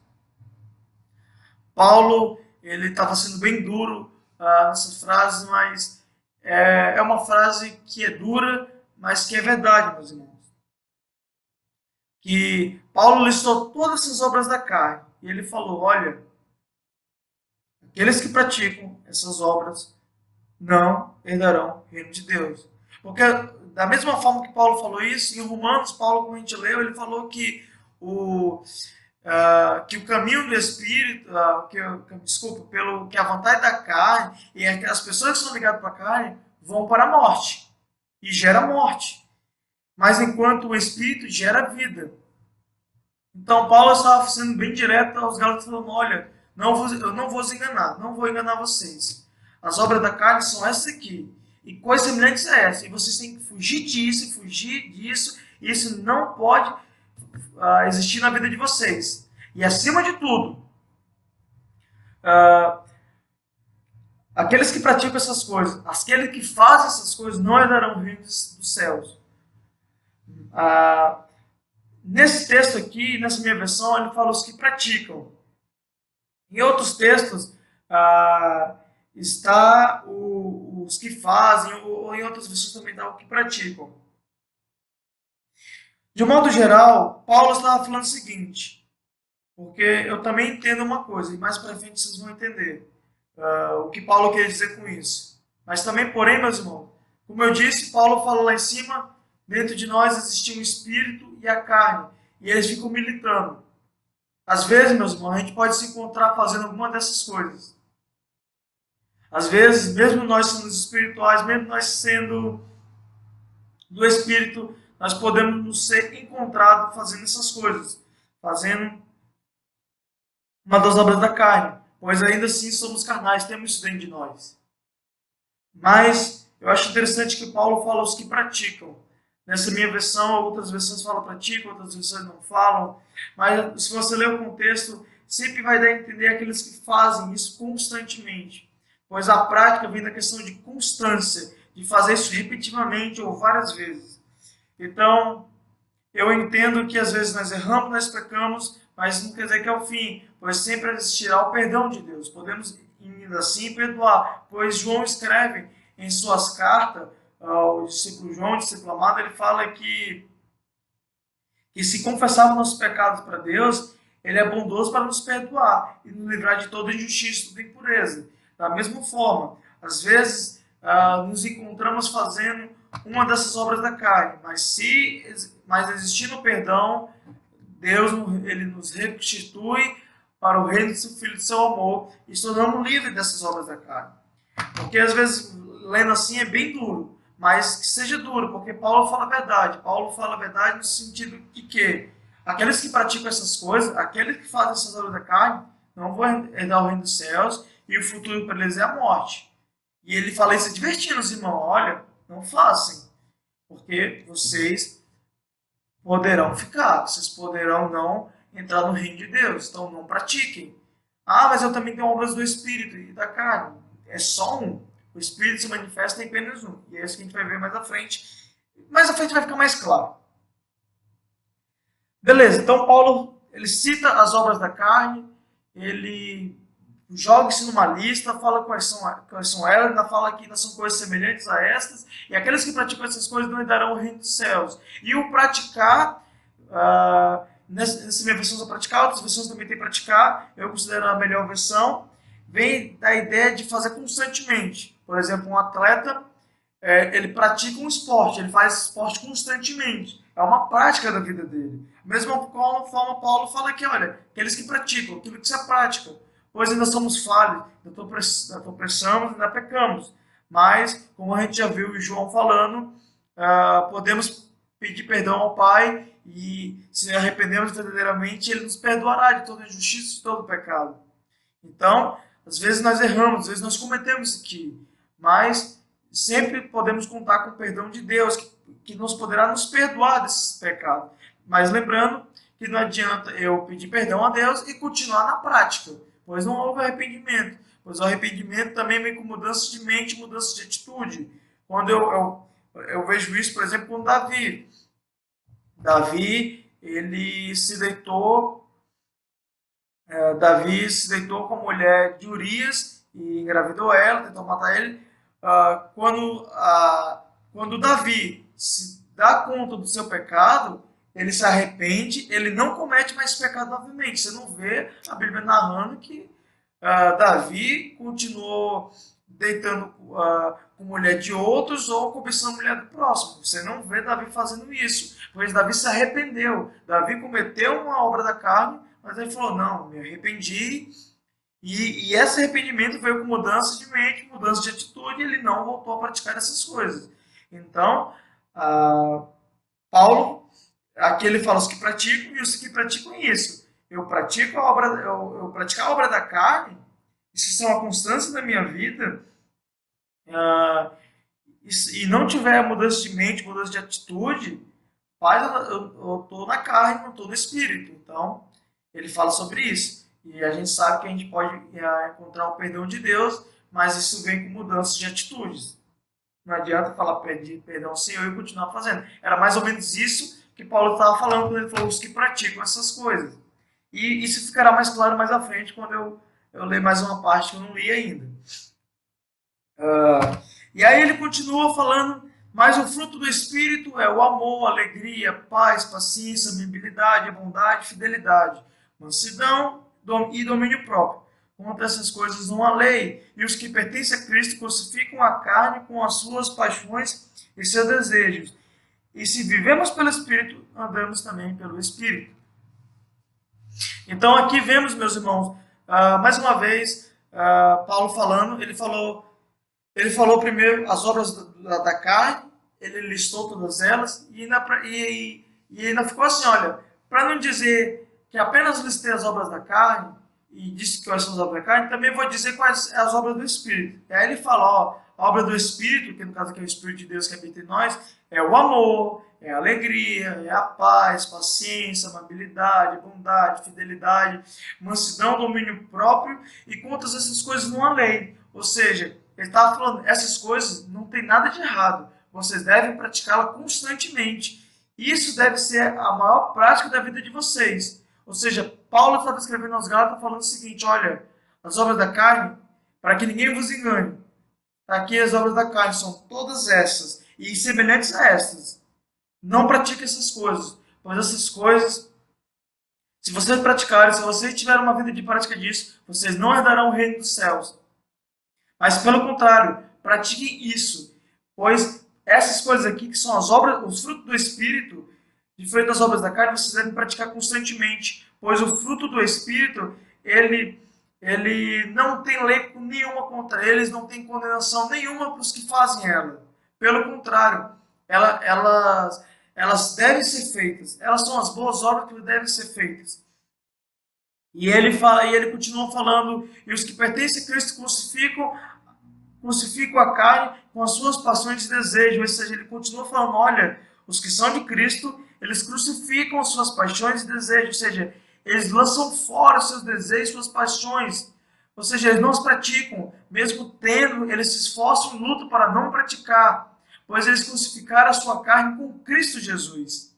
Paulo, ele estava sendo bem duro nessa frase, mas é uma frase que é dura, mas que é verdade, meus irmãos. Que Paulo listou todas essas obras da carne, e ele falou, olha, aqueles que praticam essas obras não herdarão o reino de Deus. Porque da mesma forma que Paulo falou isso, em Romanos, Paulo, como a gente leu, ele falou que o caminho do Espírito, que a vontade da carne e as pessoas que são ligadas para a carne vão para a morte e gera morte. Mas enquanto o Espírito gera vida. Então Paulo estava sendo bem direto aos Gálatas, falando, olha, eu não vou os enganar, não vou enganar vocês. As obras da carne são essas aqui. E coisas semelhantes a essa. E vocês têm que fugir disso, fugir disso. E isso não pode existir na vida de vocês. E acima de tudo, aqueles que praticam essas coisas, aqueles que fazem essas coisas não herdarão o reino dos céus. Nesse texto aqui, nessa minha versão, ele fala os que praticam. Em outros textos, está os que fazem, ou em outras versões também está o que praticam. De um modo geral, Paulo estava falando o seguinte, porque eu também entendo uma coisa, e mais para frente vocês vão entender o que Paulo quer dizer com isso. Mas também, porém, meus irmãos, como eu disse, Paulo fala lá em cima, dentro de nós existe um espírito e a carne, e eles ficam militando. Às vezes, meus irmãos, a gente pode se encontrar fazendo alguma dessas coisas. Às vezes, mesmo nós sendo espirituais, mesmo nós sendo do espírito, nós podemos nos ser encontrados fazendo essas coisas, fazendo uma das obras da carne, pois ainda assim somos carnais, temos isso dentro de nós. Mas eu acho interessante que Paulo fala os que praticam. Nessa minha versão, outras versões falam praticam, outras versões não falam. Mas se você ler o contexto, sempre vai dar a entender aqueles que fazem isso constantemente. Pois a prática vem da questão de constância, de fazer isso repetitivamente ou várias vezes. Então, eu entendo que às vezes nós erramos, nós pecamos, mas não quer dizer que é o fim, pois sempre existirá o perdão de Deus. Podemos ainda assim perdoar, pois João escreve em suas cartas, o discípulo João, o discípulo amado, ele fala que se confessarmos nossos pecados para Deus, ele é bondoso para nos perdoar e nos livrar de toda injustiça e toda impureza. Da mesma forma, às vezes nos encontramos fazendo uma dessas obras da carne, mas existindo o perdão, Deus ele nos restitui para o reino do seu Filho, do seu amor, e se tornamos livres dessas obras da carne. Porque às vezes, lendo assim, é bem duro, mas que seja duro, porque Paulo fala a verdade. Paulo fala a verdade no sentido de que aqueles que praticam essas coisas, aqueles que fazem essas obras da carne, não vão herdar o reino dos céus, e o futuro para eles é a morte. E ele fala isso divertindo os irmãos, olha, não façam, porque vocês poderão ficar, vocês poderão não entrar no reino de Deus, então não pratiquem. Ah, mas eu também tenho obras do Espírito e da carne. É só um. O Espírito se manifesta em apenas um. E é isso que a gente vai ver mais à frente. Mais à frente vai ficar mais claro. Beleza, então Paulo ele cita as obras da carne, ele joga isso numa lista, fala quais são elas, ainda fala que ainda são coisas semelhantes a estas, e aqueles que praticam essas coisas não herdarão o reino dos céus. E o praticar, nessa minha versão só praticar, outras versões também tem praticar, eu considero a melhor versão, vem da ideia de fazer constantemente. Por exemplo, um atleta, ele pratica um esporte, ele faz esporte constantemente. É uma prática da vida dele. Mesma forma, Paulo fala aqui, olha, aqueles que praticam, aquilo que você pratica, pois ainda somos falhos, ainda tropeçamos, ainda pecamos. Mas, como a gente já viu o João falando, podemos pedir perdão ao Pai e se arrependemos verdadeiramente, Ele nos perdoará de toda injustiça e de todo pecado. Então, às vezes nós erramos, às vezes nós cometemos isso aqui, mas sempre podemos contar com o perdão de Deus, que nos poderá nos perdoar desses pecados. Mas lembrando que não adianta eu pedir perdão a Deus e continuar na prática, pois não houve arrependimento. Pois o arrependimento também vem com mudança de mente, mudança de atitude. Quando eu vejo isso, por exemplo, com Davi. Davi, ele se deitou, Davi se deitou com a mulher de Urias e engravidou ela, tentou matar ele. Quando Davi se dá conta do seu pecado, ele se arrepende, ele não comete mais pecado novamente. Você não vê a Bíblia narrando que Davi continuou deitando com mulher de outros ou cobiçando a mulher do próximo. Você não vê Davi fazendo isso, pois Davi se arrependeu. Davi cometeu uma obra da carne, mas ele falou, não, me arrependi. E esse arrependimento veio com mudança de mente, mudança de atitude, e ele não voltou a praticar essas coisas. Então, Paulo, aqui ele fala os que praticam e os que praticam isso. Eu praticar a obra da carne, isso é uma constância na minha vida, e não tiver mudança de mente, mudança de atitude, eu estou na carne, não estou no espírito. Então, ele fala sobre isso. E a gente sabe que a gente pode encontrar o perdão de Deus, mas isso vem com mudança de atitudes. Não adianta falar pedir perdão ao Senhor e continuar fazendo. Era mais ou menos isso que Paulo estava falando quando ele falou os que praticam essas coisas. E isso ficará mais claro mais à frente quando eu ler mais uma parte que eu não li ainda. E aí ele continua falando, mas o fruto do Espírito é o amor, a alegria, a paz, paciência, amabilidade, a bondade, fidelidade, mansidão e domínio próprio. contra essas coisas não há lei. E os que pertencem a Cristo crucificam a carne com as suas paixões e seus desejos. E se vivemos pelo Espírito, andamos também pelo Espírito. Então aqui vemos, meus irmãos, mais uma vez, Paulo falando, ele falou primeiro as obras da carne, ele listou todas elas, e ainda ficou assim, olha, para não dizer que apenas listei as obras da carne, e disse quais são as obras da carne, também vou dizer quais são as obras do Espírito. E aí ele fala, ó, a obra do Espírito, que no caso aqui é o Espírito de Deus que habita em nós, é o amor, é a alegria, é a paz, paciência, amabilidade, bondade, fidelidade, mansidão, domínio próprio, e quantas essas coisas não há lei. Ou seja, ele estava falando, essas coisas não tem nada de errado, vocês devem praticá-la constantemente. Isso deve ser a maior prática da vida de vocês. Ou seja, Paulo estava escrevendo aos Gálatas falando o seguinte, olha, as obras da carne, para que ninguém vos engane, aqui as obras da carne são todas essas, e semelhantes a essas. Não pratique essas coisas, pois essas coisas, se vocês praticarem, se vocês tiverem uma vida de prática disso, vocês não herdarão o reino dos céus. Mas pelo contrário, pratiquem isso, pois essas coisas aqui, que são as obras, os frutos do Espírito, diferente das obras da carne, vocês devem praticar constantemente, pois o fruto do Espírito, ele não tem lei nenhuma contra eles, não tem condenação nenhuma para os que fazem ela. Pelo contrário, elas devem ser feitas, elas são as boas obras que devem ser feitas. E ele continua falando, e os que pertencem a Cristo crucificam a carne com as suas paixões e desejos. Ou seja, ele continua falando, olha, os que são de Cristo, eles crucificam as suas paixões e desejos, ou seja, eles lançam fora os seus desejos, suas paixões. Ou seja, eles não os praticam, mesmo tendo, eles se esforçam e lutam para não praticar, pois eles crucificaram a sua carne com Cristo Jesus.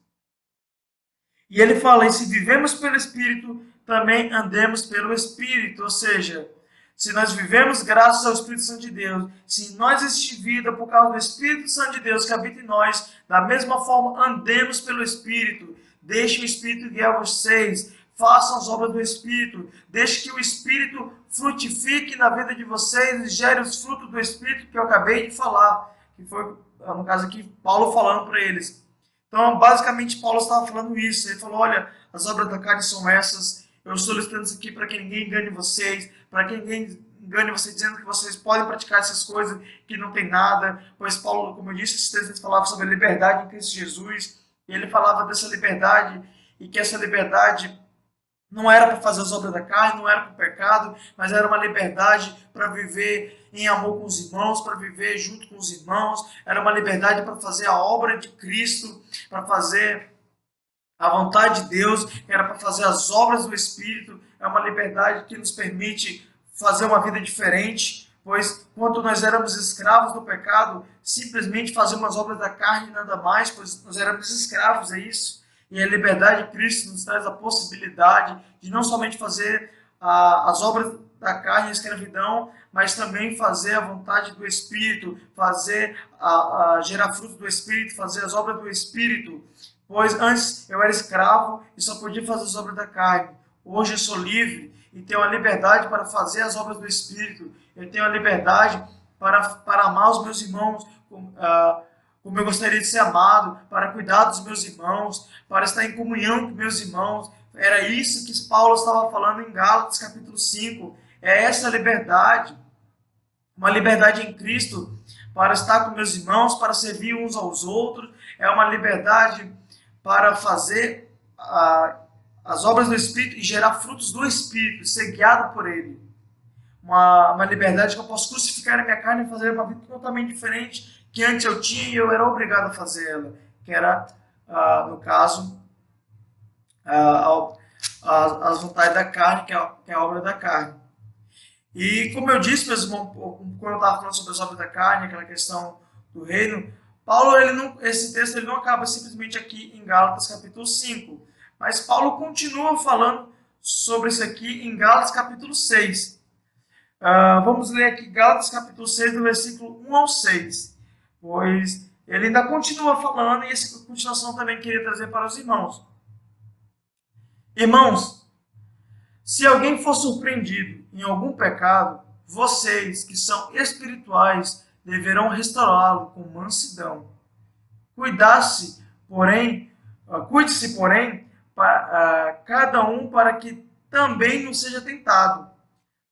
E ele fala, e se vivemos pelo Espírito, também andemos pelo Espírito, ou seja, se nós vivemos graças ao Espírito Santo de Deus, se em nós existe vida por causa do Espírito Santo de Deus que habita em nós, da mesma forma andemos pelo Espírito. Deixe o Espírito guiar vocês, façam as obras do Espírito, deixe que o Espírito frutifique na vida de vocês e gere os frutos do Espírito que eu acabei de falar, que foi, no caso aqui, Paulo falando para eles. Então, basicamente, Paulo estava falando isso. Ele falou, olha, as obras da carne são essas, eu estou listando isso aqui para que ninguém engane vocês, para que ninguém engane vocês dizendo que vocês podem praticar essas coisas que não tem nada, pois Paulo, como eu disse, esses textos falavam sobre a liberdade em Cristo Jesus, e ele falava dessa liberdade, e que essa liberdade não era para fazer as obras da carne, não era para o pecado, mas era uma liberdade para viver em amor com os irmãos, para viver junto com os irmãos, era uma liberdade para fazer a obra de Cristo, para fazer a vontade de Deus, era para fazer as obras do Espírito, é uma liberdade que nos permite fazer uma vida diferente, pois quando nós éramos escravos do pecado, simplesmente fazíamos as obras da carne e nada mais, pois nós éramos escravos, é isso. E a liberdade de Cristo nos traz a possibilidade de não somente fazer as obras da carne e a escravidão, mas também fazer a vontade do Espírito, fazer gerar fruto do Espírito, fazer as obras do Espírito. Pois antes eu era escravo e só podia fazer as obras da carne. Hoje eu sou livre e tenho a liberdade para fazer as obras do Espírito. Eu tenho a liberdade para amar os meus irmãos como eu gostaria de ser amado, para cuidar dos meus irmãos, para estar em comunhão com meus irmãos. Era isso que Paulo estava falando em Gálatas capítulo 5. É essa liberdade, uma liberdade em Cristo, para estar com meus irmãos, para servir uns aos outros. É uma liberdade para fazer as obras do Espírito e gerar frutos do Espírito, ser guiado por Ele. Uma liberdade que eu posso crucificar a minha carne e fazer uma vida totalmente diferente que antes eu tinha e eu era obrigado a fazer ela, que era, no caso, as vontades da carne, que é a obra da carne. E como eu disse, meus irmãos, quando eu estava falando sobre as obras da carne, aquela questão do reino, Paulo, esse texto ele não acaba simplesmente aqui em Gálatas capítulo 5, mas Paulo continua falando sobre isso aqui em Gálatas capítulo 6. Vamos ler aqui Gálatas capítulo 6, do versículo 1 ao 6, pois ele ainda continua falando e essa continuação também queria trazer para os irmãos. Irmãos, Se alguém for surpreendido em algum pecado, vocês, que são espirituais, deverão restaurá-lo com mansidão. Cuidar-se, porém, cuide-se, porém, cada um para que também não seja tentado.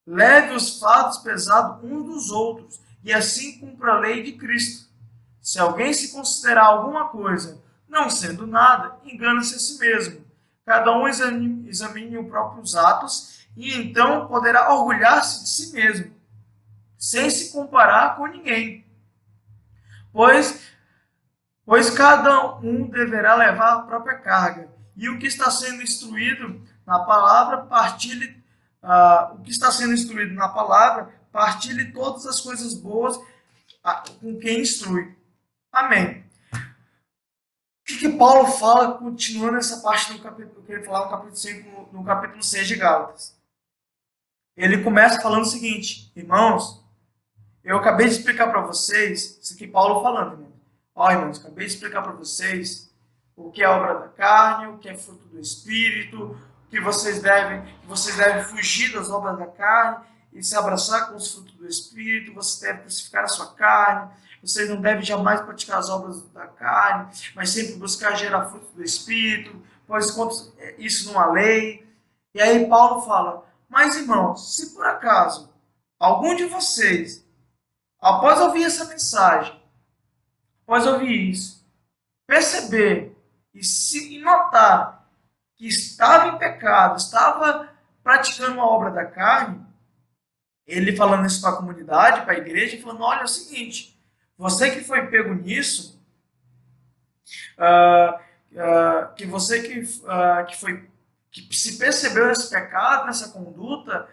Leve os fardos pesados uns dos outros, e assim cumpra a lei de Cristo. Se alguém se considerar alguma coisa, não sendo nada, engana-se a si mesmo. Cada um examine os próprios atos, e então poderá orgulhar-se de si mesmo, sem se comparar com ninguém. Pois cada um deverá levar a própria carga. E o que está sendo instruído na palavra, partilhe todas as coisas boas com quem instrui. Amém. O que Paulo fala, continuando essa parte do capítulo, que ele fala no capítulo 5, no capítulo 6 de Gálatas? Ele começa falando o seguinte: irmãos, eu acabei de explicar para vocês, isso aqui Paulo falando, irmãos. Irmãos, acabei de explicar para vocês o que é obra da carne, o que é fruto do Espírito, que vocês devem fugir das obras da carne e se abraçar com os frutos do Espírito. Vocês devem crucificar a sua carne. Vocês não devem jamais praticar as obras da carne, mas sempre buscar gerar fruto do Espírito, pois isso não há lei. E aí Paulo fala: mas irmãos, se por acaso algum de vocês, após ouvir essa mensagem, após ouvir isso, perceber e notar que estava em pecado, estava praticando a obra da carne, ele falando isso para a comunidade, para a igreja, falando: olha, é o seguinte, você que foi pego nisso, que se percebeu nesse pecado, nessa conduta,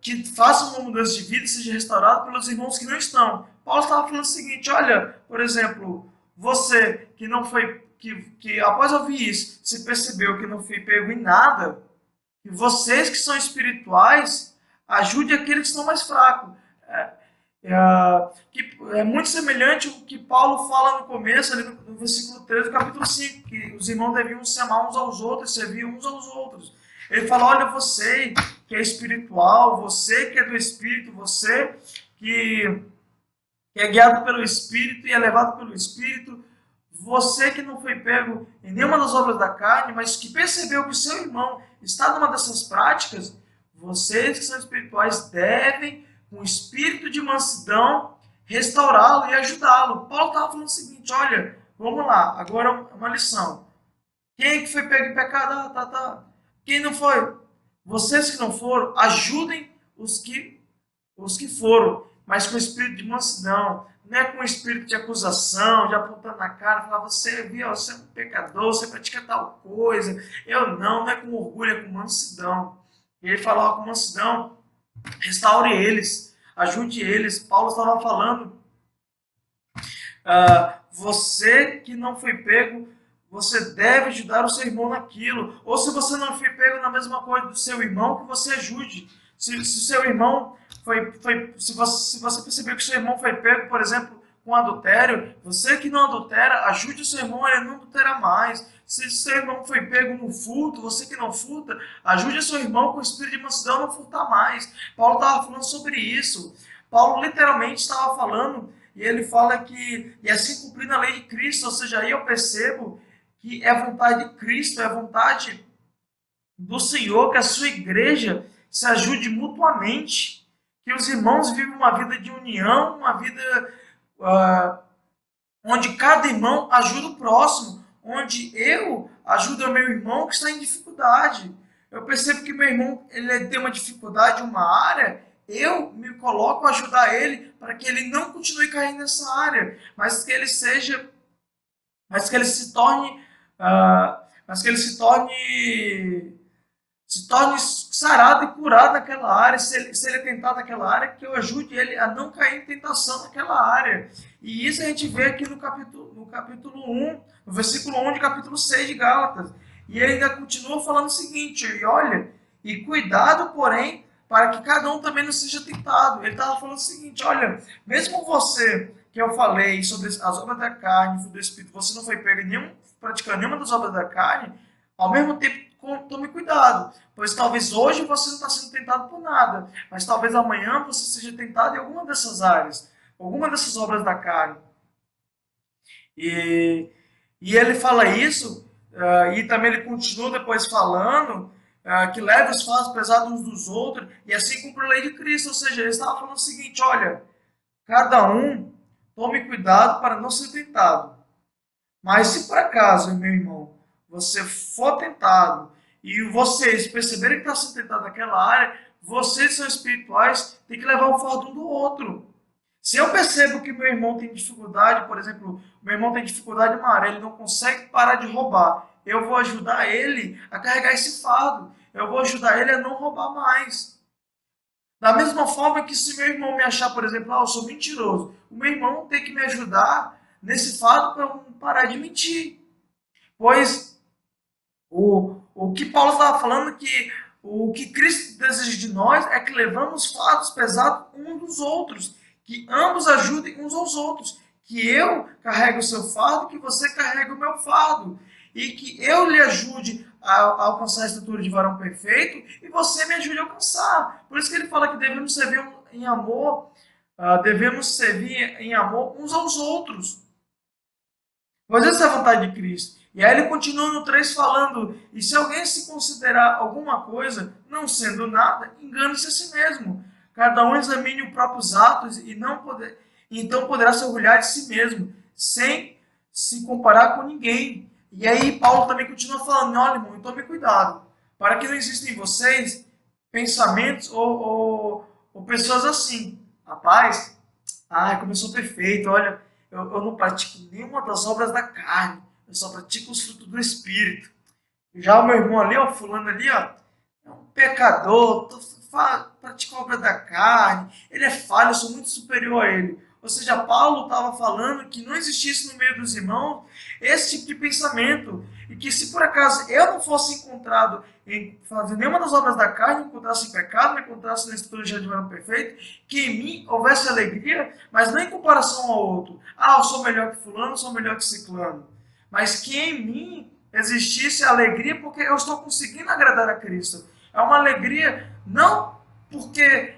que faça uma mudança de vida e seja restaurado pelos irmãos que não estão. Paulo estava falando o seguinte: olha, por exemplo, você que não foi, que após ouvir isso, se percebeu que não foi pego em nada, e vocês que são espirituais, ajude aqueles que são mais fracos. Que é muito semelhante ao que Paulo fala no começo, ali no versículo 13 do capítulo 5, que os irmãos deviam se amar uns aos outros, servir uns aos outros. Ele fala: olha, você que é espiritual, você que é do Espírito, você que é guiado pelo Espírito e é levado pelo Espírito, você que não foi pego em nenhuma das obras da carne, mas que percebeu que o seu irmão está numa dessas práticas, vocês que são espirituais devem, com espírito de mansidão, restaurá-lo e ajudá-lo. Paulo estava falando o seguinte: olha, vamos lá, agora uma lição. Quem é que foi pego em pecado? Quem não foi? Vocês que não foram, ajudem os que foram, mas com espírito de mansidão, não é com espírito de acusação, de apontando na cara, falar: você é um pecador, você pratica tal coisa, não é com orgulho, é com mansidão. E ele falou: com mansidão, restaure eles, ajude eles. Paulo estava falando: você que não foi pego, você deve ajudar o seu irmão naquilo. Ou se você não foi pego na mesma coisa do seu irmão, que você ajude. Se seu irmão se você perceber que seu irmão foi pego, por exemplo, com adultério, você que não adultera, ajude o seu irmão a não adulterar mais. Se seu irmão foi pego no furto, você que não furta, ajude o seu irmão com o espírito de mansidão a não furtar mais. Paulo estava falando sobre isso. Paulo literalmente estava falando, e ele fala que, e assim cumprindo a lei de Cristo, ou seja, aí eu percebo que é a vontade de Cristo, é a vontade do Senhor, que a sua igreja se ajude mutuamente, que os irmãos vivem uma vida de união, uma vida onde cada irmão ajuda o próximo, onde eu ajudo o meu irmão que está em dificuldade. Eu percebo que meu irmão tem uma dificuldade em uma área, eu me coloco a ajudar ele para que ele não continue caindo nessa área, mas que ele se torne sarado e curado naquela área. Se ele é tentado naquela área, que eu ajude ele a não cair em tentação naquela área. E isso a gente vê aqui no capítulo 1, no versículo 1 de capítulo 6 de Gálatas. E ele ainda continua falando o seguinte: e olha, e cuidado, porém, para que cada um também não seja tentado. Ele estava falando o seguinte: olha, mesmo você, que eu falei sobre as obras da carne e do Espírito, você não foi pego praticando nenhuma das obras da carne, ao mesmo tempo tome cuidado, pois talvez hoje você não está sendo tentado por nada, mas talvez amanhã você seja tentado em alguma dessas áreas, alguma dessas obras da carne. E, e ele fala isso, e também ele continua depois falando que leve os fardos pesados uns dos outros, e assim cumpre a lei de Cristo. Ou seja, ele estava falando o seguinte: olha, cada um tome cuidado para não ser tentado. Mas se por acaso, meu irmão, você for tentado e vocês perceberem que está sendo tentado naquela área, vocês são espirituais, tem que levar o fardo um do outro. Se eu percebo que meu irmão tem dificuldade, por exemplo, meu irmão tem dificuldade em uma área, ele não consegue parar de roubar, eu vou ajudar ele a carregar esse fardo. Eu vou ajudar ele a não roubar mais. Da mesma forma que se meu irmão me achar, por exemplo, eu sou mentiroso, o meu irmão tem que me ajudar nesse fato para eu parar de mentir. Pois o que Paulo estava falando, que o que Cristo deseja de nós é que levamos fatos pesados uns dos outros, que ambos ajudem uns aos outros, que eu carregue o seu fardo, que você carregue o meu fardo, e que eu lhe ajude a alcançar a estatura de varão perfeito e você me ajude a alcançar. Por isso que ele fala que devemos servir em amor, devemos servir em amor uns aos outros. Pois essa é a vontade de Cristo. E aí ele continua no 3 falando: e se alguém se considerar alguma coisa, não sendo nada, engane-se a si mesmo. Cada um examine os próprios atos e então poderá se orgulhar de si mesmo, sem se comparar com ninguém. E aí Paulo também continua falando: olha, irmão, tome cuidado, para que não existam em vocês pensamentos ou pessoas assim. Rapaz, como eu sou perfeito, olha, eu não pratico nenhuma das obras da carne, eu só pratico os frutos do Espírito. Já o meu irmão ali, ó, fulano ali, ó, é um pecador, pratica a obra da carne, ele é falho, eu sou muito superior a ele. Ou seja, Paulo estava falando que não existisse no meio dos irmãos esse tipo de pensamento. E que se por acaso eu não fosse encontrado em fazer nenhuma das obras da carne, encontrasse em pecado, me encontrasse na estrutura de varão perfeito, que em mim houvesse alegria, mas não em comparação ao outro. Eu sou melhor que fulano, eu sou melhor que ciclano. Mas que em mim existisse alegria porque eu estou conseguindo agradar a Cristo. É uma alegria não porque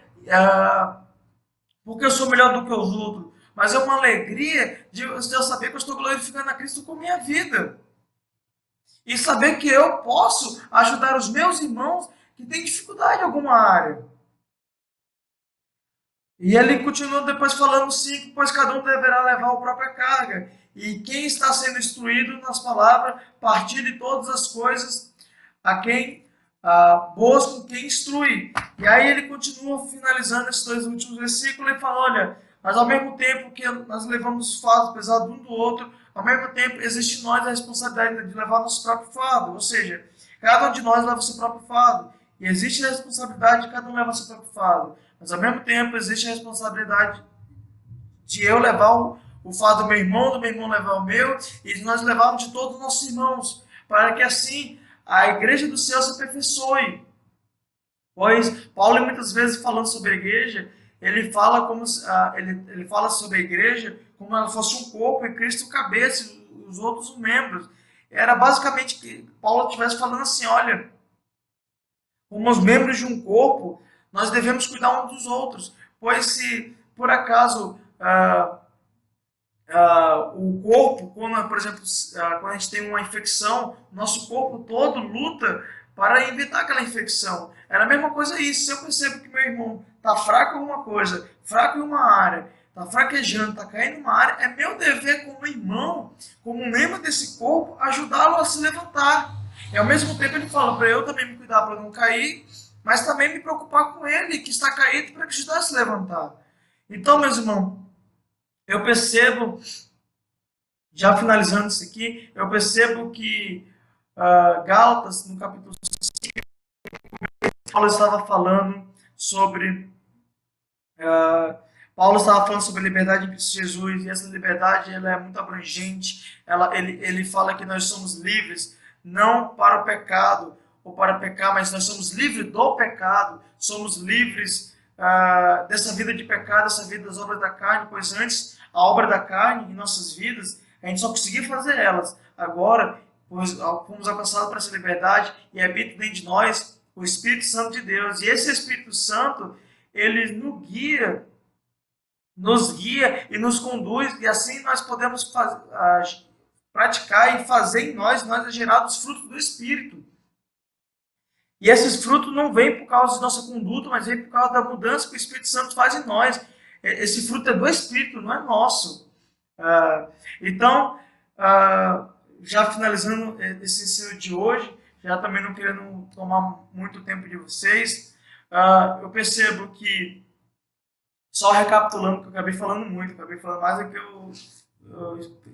eu sou melhor do que os outros, mas é uma alegria de eu saber que eu estou glorificando a Cristo com minha vida. E saber que eu posso ajudar os meus irmãos que têm dificuldade em alguma área. E ele continua depois falando 5, pois cada um deverá levar a própria carga. E quem está sendo instruído nas palavras, partilhe todas as coisas a quem boas com quem instrui. E aí ele continua finalizando esses 2 últimos versículos e fala: olha, mas ao mesmo tempo que nós levamos fardos pesados um do outro, ao mesmo tempo existe em nós a responsabilidade de levar nosso próprio fardo. Ou seja, cada um de nós leva o seu próprio fardo. E existe a responsabilidade de cada um levar o seu próprio fardo. Mas ao mesmo tempo existe a responsabilidade de eu levar o fardo do meu irmão levar o meu, e de nós levarmos de todos os nossos irmãos, para que assim a igreja do céu se aperfeiçoe. Pois Paulo muitas vezes falando sobre a igreja, ele fala ele fala sobre a igreja como ela fosse um corpo e Cristo cabeça, os outros membros. Era basicamente que Paulo estivesse falando assim: olha, como os membros de um corpo, nós devemos cuidar uns dos outros. Pois se por acaso o corpo, quando, por exemplo, quando a gente tem uma infecção, nosso corpo todo luta para evitar aquela infecção. Era a mesma coisa isso. Se eu percebo que meu irmão está fraco em alguma coisa, fraco em uma área, está fraquejando, está caindo em uma área, é meu dever como irmão, como membro desse corpo, ajudá-lo a se levantar. E ao mesmo tempo ele fala para eu também me cuidar para não cair, mas também me preocupar com ele que está caído para ajudar a se levantar. Então, meus irmãos, eu percebo, já finalizando isso aqui, eu percebo que Gálatas, no capítulo 5, Paulo estava falando sobre a liberdade em Cristo Jesus, e essa liberdade ela é muito abrangente. Ele fala que nós somos livres não para o pecado ou para pecar, mas nós somos livres do pecado, somos livres dessa vida de pecado, dessa vida das obras da carne, pois antes a obra da carne em nossas vidas, a gente só conseguia fazer elas. Agora, pois fomos alcançados por essa liberdade e habita dentro de nós o Espírito Santo de Deus. E esse Espírito Santo, ele nos guia e nos conduz, e assim nós podemos praticar e fazer em nós é gerados frutos do Espírito. E esses frutos não vêm por causa de nossa conduta, mas vêm por causa da mudança que o Espírito Santo faz em nós. Esse fruto é do Espírito, não é nosso. Então, já finalizando esse ensino de hoje, já também não querendo tomar muito tempo de vocês, eu percebo que, só recapitulando, que eu acabei falando muito, acabei falando mais do que eu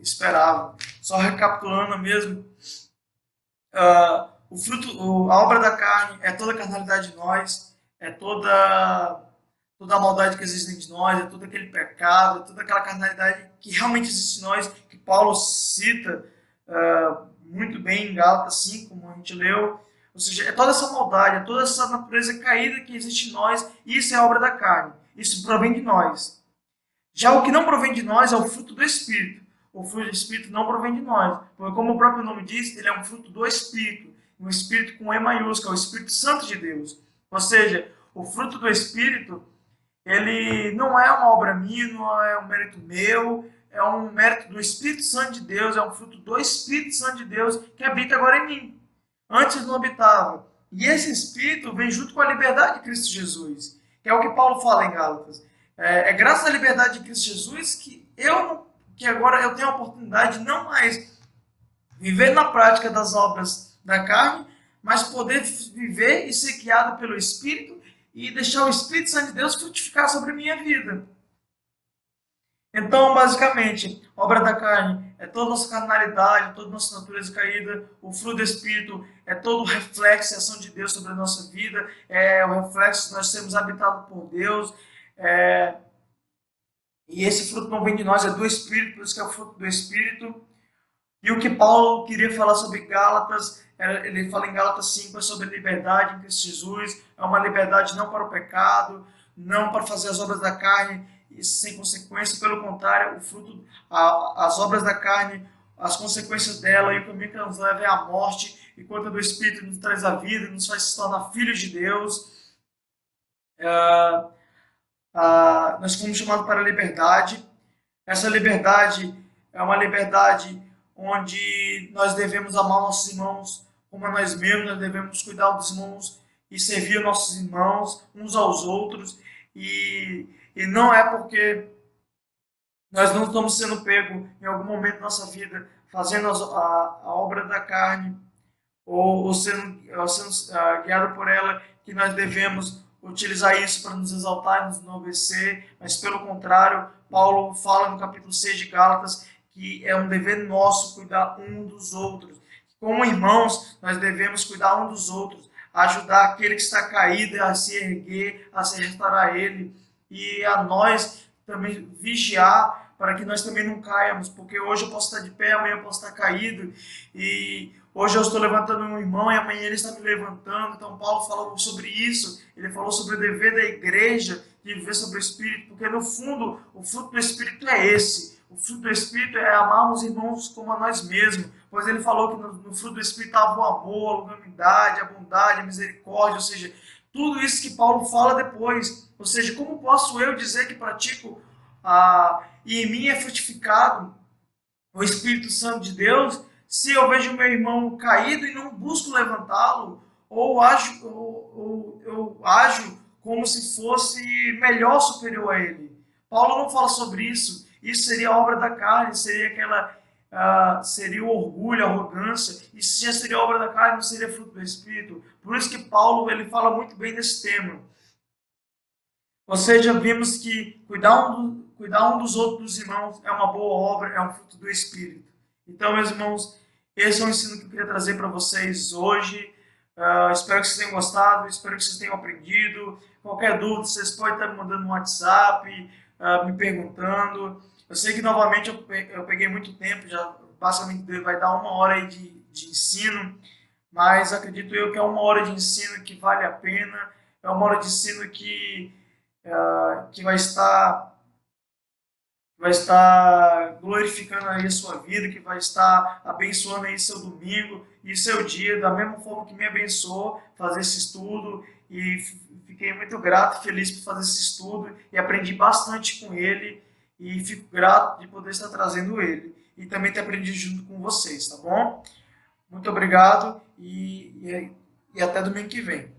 esperava, só recapitulando mesmo, o fruto, a obra da carne é toda a carnalidade de nós, é toda a maldade que existe dentro de nós, é todo aquele pecado, é toda aquela carnalidade que realmente existe em nós, que Paulo cita muito bem em Gálatas 5, como a gente leu. Ou seja, é toda essa maldade, é toda essa natureza caída que existe em nós, e isso é obra da carne. Isso provém de nós. Já o que não provém de nós é o fruto do Espírito. O fruto do Espírito não provém de nós, porque como o próprio nome diz, ele é um fruto do Espírito. Um Espírito com E maiúsculo, é o Espírito Santo de Deus. Ou seja, o fruto do Espírito, ele não é uma obra minha, não é um mérito meu, é um mérito do Espírito Santo de Deus, é um fruto do Espírito Santo de Deus que habita agora em mim. Antes não habitava. E esse Espírito vem junto com a liberdade de Cristo Jesus, que é o que Paulo fala em Gálatas. É graças à liberdade de Cristo Jesus que agora eu tenho a oportunidade de não mais viver na prática das obras da carne, mas poder viver e ser guiado pelo Espírito e deixar o Espírito Santo de Deus frutificar sobre a minha vida. Então, basicamente, a obra da carne é toda a nossa carnalidade, toda a nossa natureza caída. O fruto do Espírito é todo o reflexo e ação de Deus sobre a nossa vida. É o reflexo de nós sermos habitados por Deus. E esse fruto não vem de nós, é do Espírito, por isso que é o fruto do Espírito. E o que Paulo queria falar sobre Gálatas, ele fala em Gálatas 5, é sobre a liberdade em Cristo Jesus. É uma liberdade não para o pecado, não para fazer as obras da carne sem consequência, pelo contrário, o fruto, as obras da carne, as consequências dela e o caminho que nos leva é a morte, enquanto do Espírito nos traz a vida, nos faz se tornar filhos de Deus. Nós fomos chamados para a liberdade. Essa liberdade é uma liberdade onde nós devemos amar nossos irmãos como a nós mesmos, nós devemos cuidar dos irmãos e servir nossos irmãos uns aos outros. E não é porque nós não estamos sendo pegos em algum momento da nossa vida fazendo a obra da carne ou sendo guiado por ela que nós devemos utilizar isso para nos exaltar e nos enaltecer, mas pelo contrário, Paulo fala no capítulo 6 de Gálatas que é um dever nosso cuidar um dos outros. Como irmãos, nós devemos cuidar um dos outros, ajudar aquele que está caído a se erguer, a se restaurar a ele, e a nós também vigiar para que nós também não caiamos, porque hoje eu posso estar de pé, amanhã eu posso estar caído, e hoje eu estou levantando um irmão e amanhã ele está me levantando. Então Paulo falou sobre isso, ele falou sobre o dever da igreja de viver sobre o Espírito, porque no fundo o fruto do Espírito é esse. O fruto do Espírito é amar os irmãos como a nós mesmos, pois ele falou que no fruto do Espírito estava o amor, a longanimidade, a bondade, a misericórdia, ou seja, tudo isso que Paulo fala depois. Ou seja, como posso eu dizer que pratico e em mim é frutificado o Espírito Santo de Deus, se eu vejo meu irmão caído e não busco levantá-lo, ou eu ajo como se fosse melhor, superior a ele? Paulo não fala sobre isso. Isso seria a obra da carne, seria o orgulho, a arrogância. Isso já seria obra da carne, não seria fruto do Espírito. Por isso que Paulo ele fala muito bem desse tema. Ou seja, vimos que cuidar um dos outros irmãos é uma boa obra, é um fruto do Espírito. Então, meus irmãos, esse é o ensino que eu queria trazer para vocês hoje. Espero que vocês tenham gostado, espero que vocês tenham aprendido. Qualquer dúvida, vocês podem estar me mandando no WhatsApp, me perguntando. Eu sei que, novamente, eu peguei muito tempo, já basicamente vai dar 1 hora aí de ensino, mas acredito eu que é 1 hora de ensino que vale a pena, é 1 hora de ensino que vai estar vai estar glorificando aí a sua vida, que vai estar abençoando aí seu domingo e seu dia, da mesma forma que me abençoou fazer esse estudo, e fiquei muito grato e feliz por fazer esse estudo e aprendi bastante com ele, e fico grato de poder estar trazendo ele e também ter aprendido junto com vocês, tá bom? Muito obrigado e até domingo que vem.